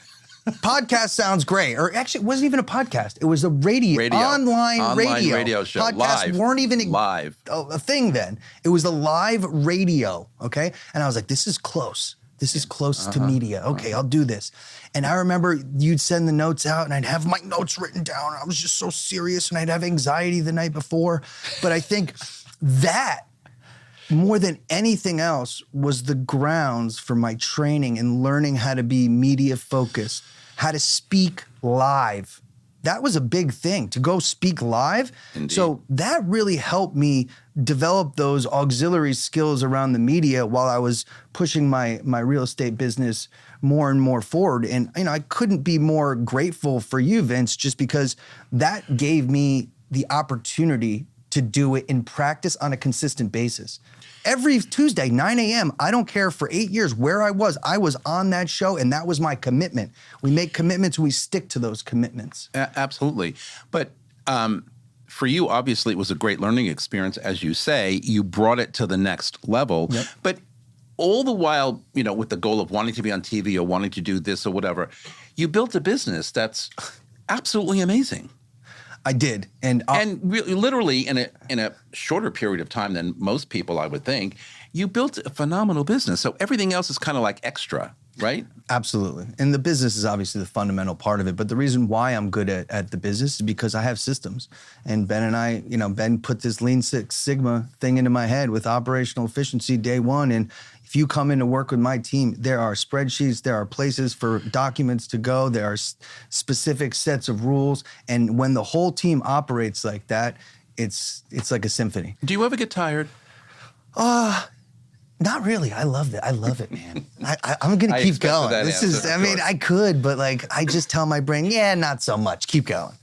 podcast sounds great. Or actually, it wasn't even a podcast. It was a online radio show. Podcasts weren't even live. A thing then. It was a live radio, okay? And I was like, this is close. This is close to media. Okay, I'll do this. And I remember you'd send the notes out and I'd have my notes written down. I was just so serious and I'd have anxiety the night before. But I think that, more than anything else, was the grounds for my training and learning how to be media focused, how to speak live. That was a big thing, to go speak live. Indeed. So that really helped me develop those auxiliary skills around the media while I was pushing my real estate business more and more forward. And I couldn't be more grateful for you, Vince, just because that gave me the opportunity to do it in practice on a consistent basis. Every Tuesday, 9 a.m., I don't care, for 8 years where I was on that show, and that was my commitment. We make commitments, we stick to those commitments. Absolutely. But for you, obviously, it was a great learning experience. As you say, you brought it to the next level. Yep. But all the while, with the goal of wanting to be on TV or wanting to do this or whatever, you built a business that's absolutely amazing. I did, and really, literally in a shorter period of time than most people, I would think, you built a phenomenal business. So everything else is kind of like extra, right? Absolutely. And the business is obviously the fundamental part of it. But the reason why I'm good at the business is because I have systems. And Ben and I, Ben put this Lean Six Sigma thing into my head with operational efficiency day one. And if you come in to work with my team, there are spreadsheets, there are places for documents to go, there are specific sets of rules. And when the whole team operates like that, it's like a symphony. Do you ever get tired? Not really. I love it. I love it, man. I'm going to keep going. I could, but I just tell my brain, yeah, not so much. Keep going.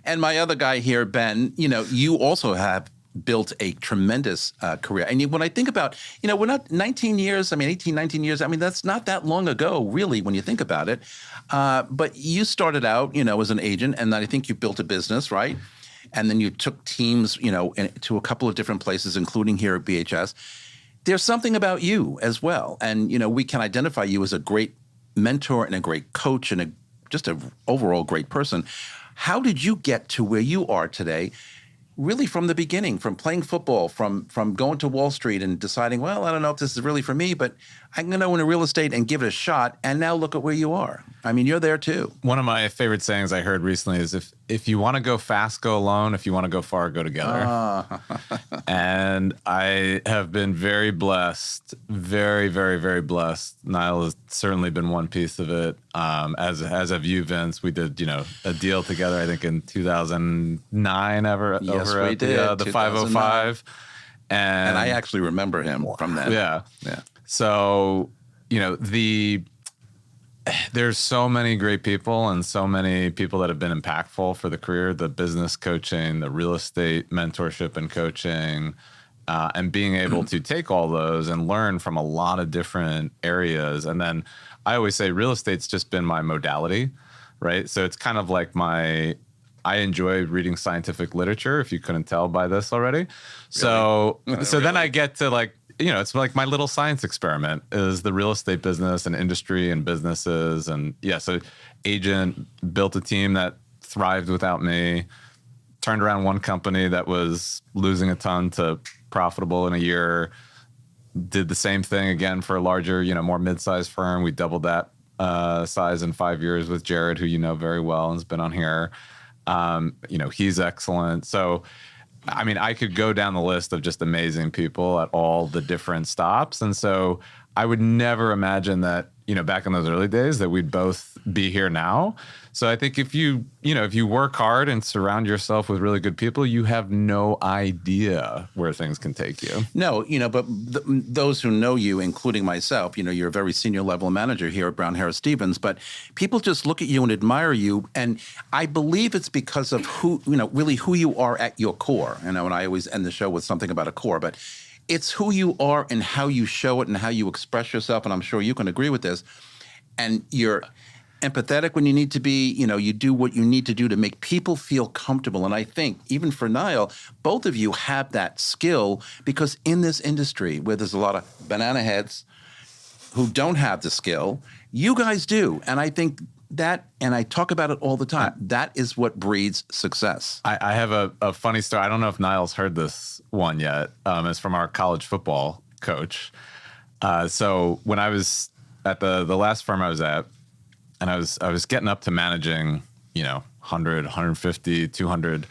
And my other guy here, Ben, you also have built a tremendous career. And when I think about, we're not 19 years, 18, 19 years, that's not that long ago, really, when you think about it. But you started out, as an agent, and then I think you built a business, right? And then you took teams, to a couple of different places, including here at BHS. There's something about you as well. And, we can identify you as a great mentor and a great coach and just an overall great person. How did you get to where you are today? really from the beginning, from playing football, from going to Wall Street and deciding, well, I don't know if this is really for me, but I'm going to go into real estate and give it a shot. And now look at where you are. I mean, you're there too. One of my favorite sayings I heard recently is if you want to go fast, go alone. If you want to go far, go together. And I have been very blessed, very, very, very blessed. Niall has certainly been one piece of it. As have you, Vince. We did, a deal together, I think in 2009 Yes, over we at did. the 505. And I actually remember him from that. Yeah. So, there's so many great people and so many people that have been impactful for the career, the business coaching, the real estate mentorship and coaching, and being able to take all those and learn from a lot of different areas. And then I always say real estate's just been my modality, right? So it's kind of like I enjoy reading scientific literature, if you couldn't tell by this already. Really? So then I get to it's like my little science experiment is the real estate business and industry and businesses. And so agent, built a team that thrived without me, turned around one company that was losing a ton to profitable in a year, did the same thing again for a larger, more mid-sized firm. We doubled that size in 5 years with Jared, who you know very well and has been on here. He's excellent. So, I mean, I could go down the list of just amazing people at all the different stops. And so I would never imagine that, back in those early days that we'd both be here now. So I think if you work hard and surround yourself with really good people, you have no idea where things can take you. No, but those who know you, including myself, you're a very senior level manager here at Brown Harris Stevens, but people just look at you and admire you. And I believe it's because of really who you are at your core. And I always end the show with something about a core, but it's who you are and how you show it and how you express yourself. And I'm sure you can agree with this. And you're empathetic when you need to be, you do what you need to do to make people feel comfortable. And I think even for Niall, both of you have that skill because in this industry where there's a lot of banana heads who don't have the skill, you guys do. And I think that, and I talk about it all the time, that is what breeds success. I have a funny story. I don't know if Niall's heard this one yet. It's from our college football coach. So when I was at the last firm I was at, and I was getting up to managing, 100, 150, 200,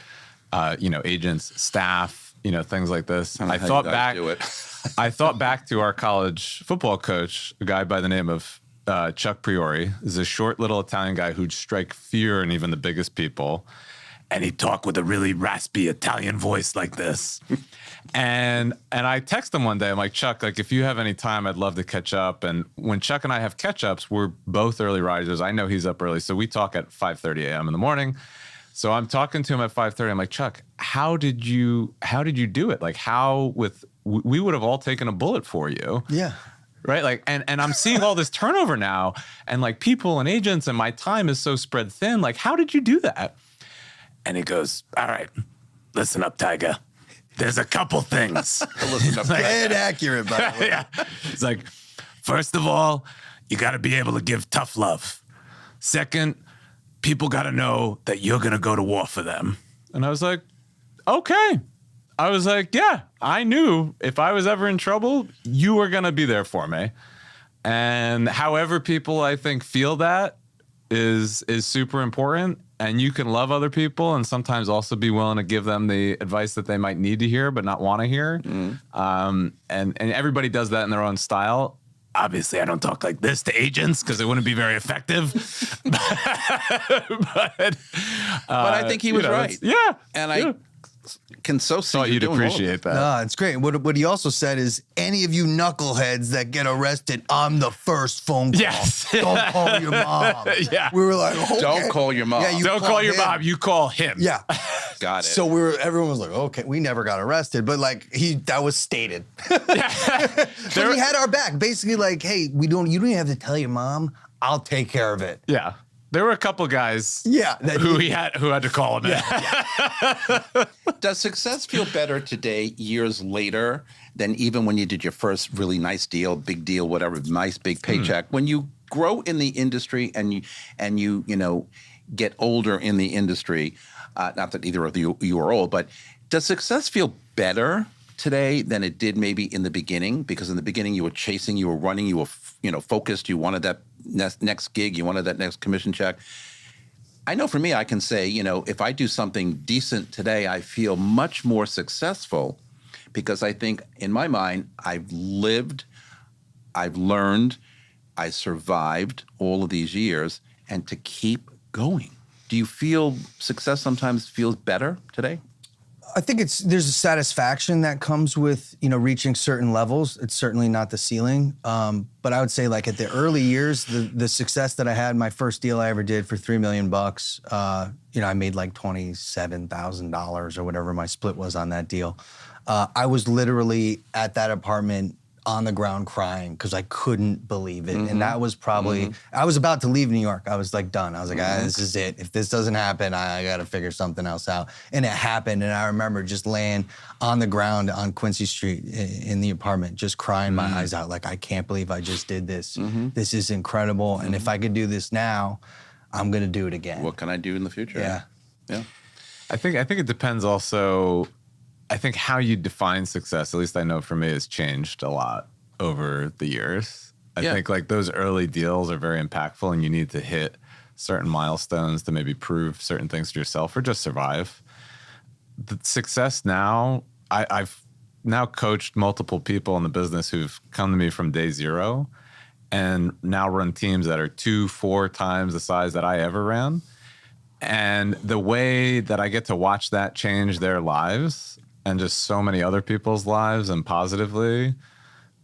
agents, staff, things like this. And I thought back to our college football coach, a guy by the name of Chuck Priori. Is a short little Italian guy who'd strike fear in even the biggest people. And he'd talk with a really raspy Italian voice like this. And I text him one day. I'm like, Chuck, if you have any time, I'd love to catch up. And when Chuck and I have catch-ups, we're both early risers. I know he's up early. So we talk at 5:30 a.m. in the morning. So I'm talking to him at 5:30. I'm like, Chuck, how did you do it? We would have all taken a bullet for you. Yeah. Right. And I'm seeing all this turnover now and people and agents and my time is so spread thin. How did you do that? And he goes, all right, listen up, Tiger. There's a couple things. Listen up. Dead accurate, by the way. Yeah. It's like, first of all, you got to be able to give tough love. Second, people got to know that you're going to go to war for them. And I was like, okay. I was like, yeah, I knew if I was ever in trouble, you were going to be there for me. And however people, I think, feel that is super important. And you can love other people and sometimes also be willing to give them the advice that they might need to hear but not want to hear. And everybody does that in their own style. Obviously, I don't talk like this to agents because it wouldn't be very effective. but I think he was right. Yeah. And I can so see thought you'd appreciate that. No, it's great. What he also said is, any of you knuckleheads that get arrested, I'm the first phone call. Yes. Don't call your mom. Yeah. We were like, okay. Don't call your mom. Yeah, you Don't call your mom. You call him. Yeah. Got it. So everyone was like, okay, we never got arrested, but that was stated. Yeah. So he had our back. Basically, hey, you don't even have to tell your mom. I'll take care of it. Yeah. There were a couple guys who had to call him in. Does success feel better today, years later, than even when you did your first really nice deal, big deal, whatever, nice big paycheck? When you grow in the industry and you get older in the industry, not that either of you are old, but does success feel better today than it did maybe in the beginning? Because in the beginning you were chasing, you were running, you were focused, you wanted that next gig, you wanted that next commission check. I know for me, I can say, if I do something decent today, I feel much more successful because I think in my mind, I've lived, I've learned, I survived all of these years, and to keep going. Do you feel success sometimes feels better today? I think there's a satisfaction that comes with, reaching certain levels. It's certainly not the ceiling. But I would say like at the early years, the success that I had, my first deal I ever did for $3 million, I made like $27,000 or whatever my split was on that deal. I was literally at that apartment on the ground crying because I couldn't believe it. Mm-hmm. And that was probably, I was about to leave New York. I was like done. I was like, this is it. If this doesn't happen, I got to figure something else out. And it happened. And I remember just laying on the ground on Quincy Street in the apartment, just crying my eyes out. Like, I can't believe I just did this. Mm-hmm. This is incredible. And if I could do this now, I'm going to do it again. What can I do in the future? Yeah. I think it depends also. I think how you define success, at least I know for me, has changed a lot over the years. I think like those early deals are very impactful and you need to hit certain milestones to maybe prove certain things to yourself or just survive. The success now, I've now coached multiple people in the business who've come to me from day zero and now run teams that are 2-4 times the size that I ever ran. And the way that I get to watch that change their lives and just so many other people's lives and positively,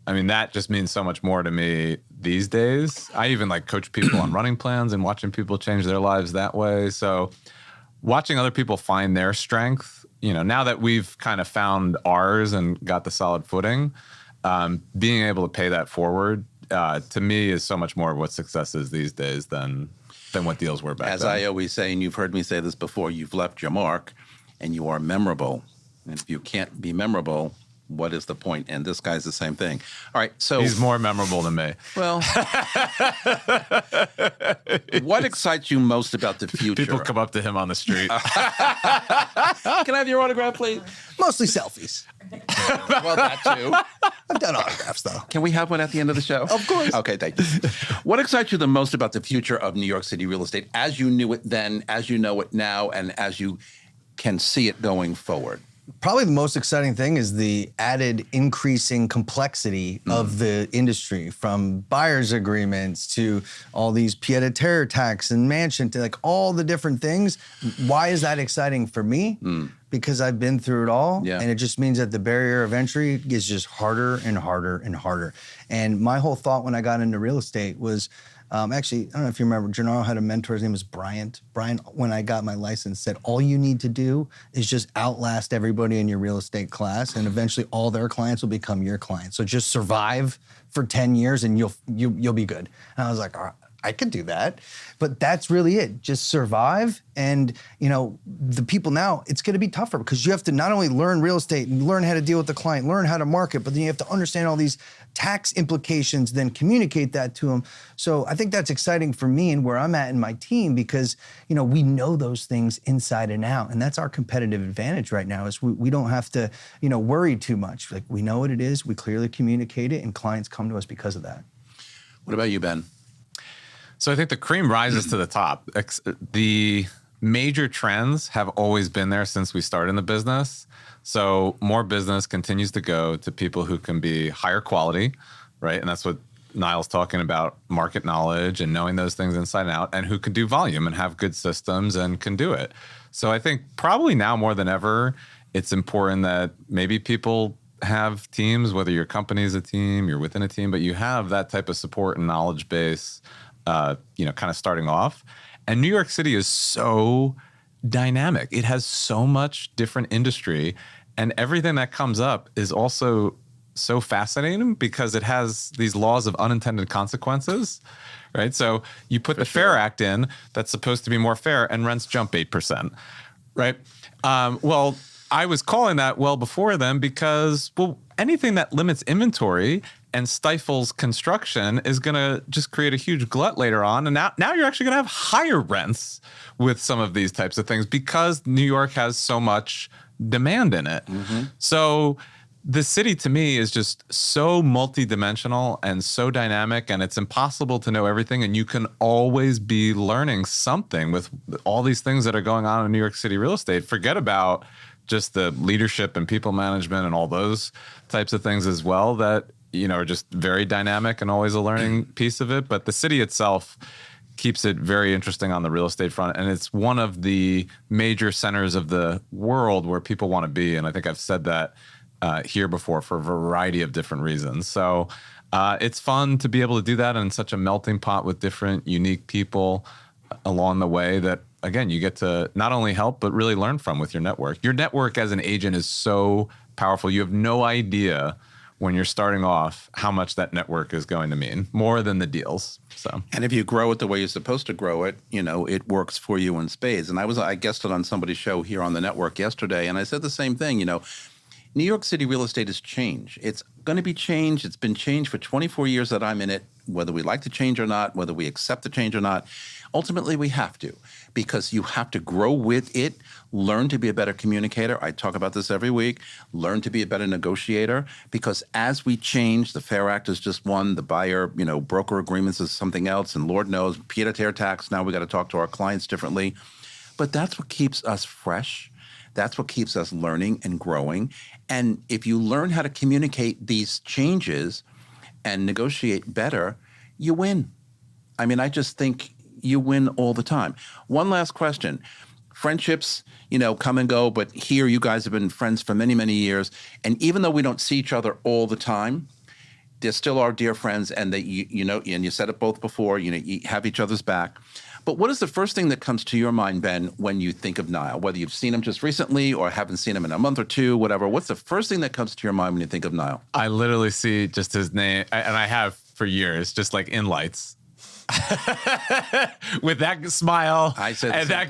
I mean, that just means so much more to me these days. I even like coach people on running plans and watching people change their lives that way. So watching other people find their strength, now that we've kind of found ours and got the solid footing, being able to pay that forward, to me is so much more of what success is these days than what deals were back then. As I always say, and you've heard me say this before, you've left your mark and you are memorable. And if you can't be memorable, what is the point? And this guy's the same thing. All right, so he's more memorable than me. Well, what excites you most about the future? People come up to him on the street. Can I have your autograph, please? Mostly selfies. Well, that too. I've done autographs, though. Can we have one at the end of the show? Of course. Okay, thank you. What excites you the most about the future of New York City real estate as you knew it then, as you know it now, and as you can see it going forward? Probably the most exciting thing is the added increasing complexity of the industry, from buyer's agreements to all these pied-à-terre tax and mansion to like all the different things. Why is that exciting for me? Because I've been through it all. Yeah. And it just means that the barrier of entry is just harder and harder and harder. And my whole thought when I got into real estate was, actually, I don't know if you remember, Gennaro had a mentor, his name was Bryant. Bryant, when I got my license, said, all you need to do is just outlast everybody in your real estate class, and eventually all their clients will become your clients. So just survive for 10 years and you'll be good. And I was like, all right, I could do that. But that's really it. Just survive. And, the people now, it's going to be tougher because you have to not only learn real estate and learn how to deal with the client, learn how to market, but then you have to understand all these tax implications, then communicate that to them. So I think that's exciting for me and where I'm at in my team because, we know those things inside and out. And that's our competitive advantage right now is we don't have to, worry too much. Like we know what it is, we clearly communicate it, and clients come to us because of that. What about you, Ben? So I think the cream rises to the top. The major trends have always been there since we started in the business. So more business continues to go to people who can be higher quality, right? And that's what Niall's talking about, market knowledge and knowing those things inside and out, and who can do volume and have good systems and can do it. So I think probably now more than ever, it's important that maybe people have teams, whether your company is a team, you're within a team, but you have that type of support and knowledge base kind of starting off. And New York City is so dynamic. It has so much different industry, and everything that comes up is also so fascinating because it has these laws of unintended consequences, right? So you put the Fair Act in that's supposed to be more fair and rents jump 8%, right? Well, I was calling that well before then because, anything that limits inventory and stifles construction is going to just create a huge glut later on. And now you're actually going to have higher rents with some of these types of things because New York has so much demand in it. So the city to me is just so multidimensional and so dynamic, and it's impossible to know everything. And you can always be learning something with all these things that are going on in New York City real estate. Forget about just the leadership and people management and all those types of things as well that, are just very dynamic and always a learning piece of it. But the city itself keeps it very interesting on the real estate front. And it's one of the major centers of the world where people want to be. And I think I've said that here before for a variety of different reasons. So it's fun to be able to do that in such a melting pot with different unique people along the way that, again, you get to not only help, but really learn from with your network. Your network as an agent is so powerful. You have no idea when you're starting off how much that network is going to mean, more than the deals. So, and if you grow it the way you're supposed to grow it, it works for you in spades. And I guested on somebody's show here on the network yesterday, and I said the same thing. New York City real estate has changed. It's going to be changed. It's been changed for 24 years that I'm in it, whether we like the change or not, whether we accept the change or not. Ultimately, we have to, because you have to grow with it, learn to be a better communicator. I talk about this every week. Learn to be a better negotiator, because as we change, the Fair Act is just one, the buyer, broker agreements is something else, and Lord knows, pied-à-terre tax, now we got to talk to our clients differently. But that's what keeps us fresh. That's what keeps us learning and growing. And if you learn how to communicate these changes and negotiate better, you win. I mean, I just think you win all the time. One last question. Friendships, come and go, but here you guys have been friends for many, many years. And even though we don't see each other all the time, they're still our dear friends, and and you said it both before, you have each other's back. But what is the first thing that comes to your mind, Ben, when you think of Niall? Whether you've seen him just recently or haven't seen him in a month or two, whatever, what's the first thing that comes to your mind when you think of Niall? I literally see just his name, and I have for years, just like in lights. With that smile, I said and that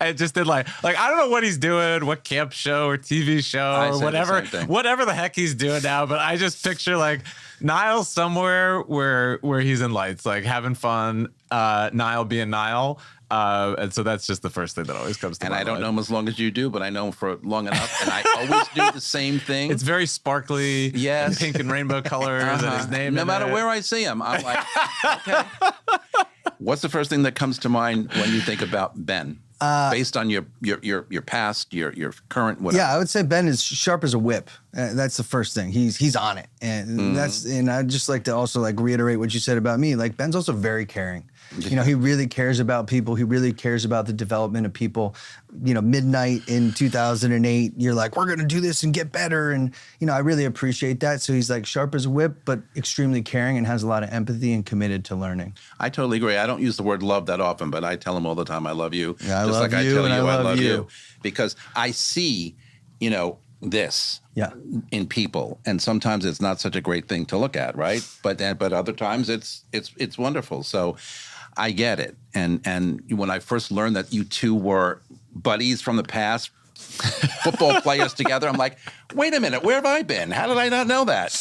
I just did like I don't know what he's doing, what camp show or TV show or whatever the heck he's doing now, but I just picture like Niall somewhere where he's in lights, like having fun, Niall being Niall. And so that's just the first thing that always comes to mind. And I don't know him as long as you do, but I know him for long enough, and I always do the same thing. It's very sparkly, yes, and pink and rainbow colors, and his name. No matter where I see him, I'm like, okay. What's the first thing that comes to mind when you think about Ben? Based on your past, your current, whatever. Yeah, I would say Ben is sharp as a whip. That's the first thing. He's on it, and and I'd just like to also reiterate what you said about me. Like, Ben's also very caring. He really cares about people. He really cares about the development of people. Midnight in 2008, you're like, we're going to do this and get better. And, I really appreciate that. So he's sharp as a whip, but extremely caring and has a lot of empathy and committed to learning. I totally agree. I don't use the word love that often, but I tell him all the time, I love you. Yeah, just love like you, I tell and you, I I love you. you. Because I see, this in people, and sometimes it's not such a great thing to look at, right? But other times it's wonderful. So I get it. And when I first learned that you two were buddies from the past, football players together, I'm like, wait a minute, where have I been? How did I not know that?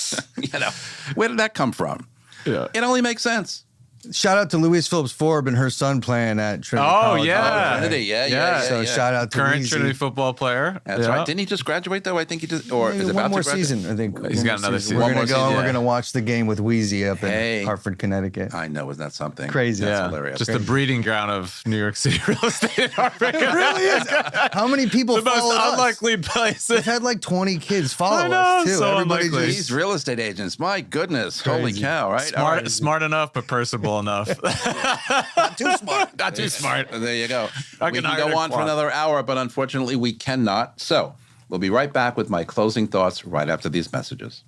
Where did that come from? Yeah. It only makes sense. Shout out to Louise Phillips Forbes and her son playing at Trinity College. Yeah. Trinity, yeah. So shout out to current Louise. Trinity football player. That's right. Didn't he just graduate, though? I think he just, or is one about more to graduate? season, I think. He's got another season. We're One more going to go season, and we're yeah. going to watch the game with Wheezy up in Hartford, Connecticut. I know, isn't that something? Crazy. That's hilarious. Just the breeding ground of New York City real estate in Hartford. It really is. How many people The most follow us? unlikely place. We've had 20 kids follow I know, us, too. so Everybody unlikely. These real estate agents, my goodness, holy cow, right? Smart enough, but personable enough. Not too smart. Not too smart. There you go. I We can can hire go a on for quad. another hour, but unfortunately we cannot. So we'll be right back with my closing thoughts right after these messages.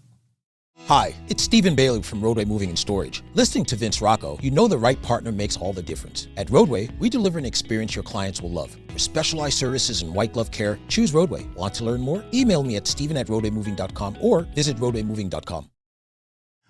Hi, it's Stephen Bailey from Roadway Moving and Storage. Listening to Vince Rocco, you know the right partner makes all the difference. At Roadway, we deliver an experience your clients will love. For specialized services and white glove care, choose Roadway. Want to learn more? Email me at steven@roadwaymoving.com or visit roadwaymoving.com.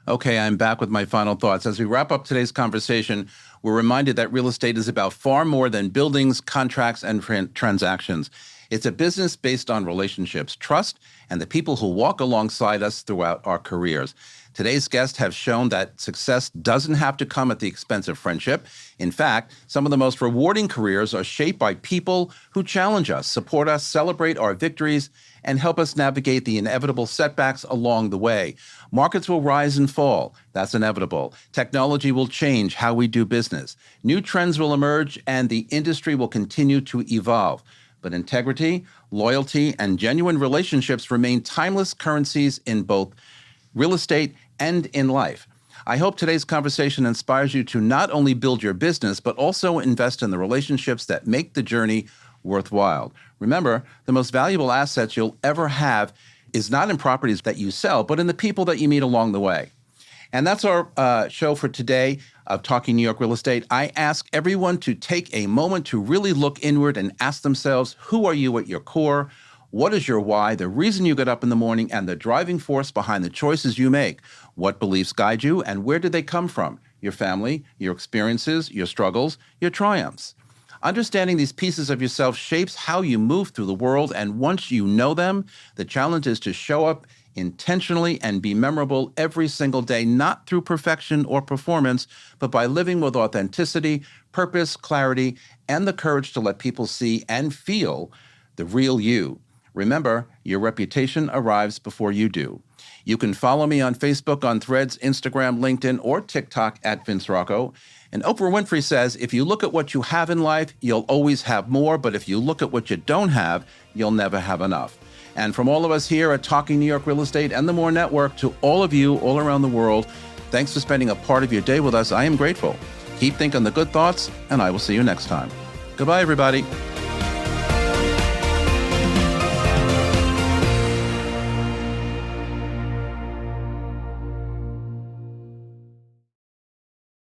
Okay, I'm back with my final thoughts. As we wrap up today's conversation, we're reminded that real estate is about far more than buildings, contracts, and transactions. It's a business based on relationships, trust, and the people who walk alongside us throughout our careers. Today's guests have shown that success doesn't have to come at the expense of friendship. In fact, some of the most rewarding careers are shaped by people who challenge us, support us, celebrate our victories, and help us navigate the inevitable setbacks along the way. Markets will rise and fall. That's inevitable. Technology will change how we do business. New trends will emerge, and the industry will continue to evolve. But integrity, loyalty, and genuine relationships remain timeless currencies in both real estate and in life. I hope today's conversation inspires you to not only build your business, but also invest in the relationships that make the journey worthwhile. Remember, the most valuable assets you'll ever have is not in properties that you sell, but in the people that you meet along the way. And that's our show for today of Talking New York Real Estate. I ask everyone to take a moment to really look inward and ask themselves, who are you at your core? What is your why, the reason you get up in the morning, and the driving force behind the choices you make? What beliefs guide you, and where did they come from? Your family, your experiences, your struggles, your triumphs. Understanding these pieces of yourself shapes how you move through the world, and once you know them, the challenge is to show up intentionally and be memorable every single day, not through perfection or performance, but by living with authenticity, purpose, clarity, and the courage to let people see and feel the real you. Remember, your reputation arrives before you do. You can follow me on Facebook, on Threads, Instagram, LinkedIn, or TikTok at Vince Rocco. And Oprah Winfrey says, if you look at what you have in life, you'll always have more. But if you look at what you don't have, you'll never have enough. And from all of us here at Talking New York Real Estate and the More Network to all of you all around the world, thanks for spending a part of your day with us. I am grateful. Keep thinking the good thoughts, and I will see you next time. Goodbye, everybody.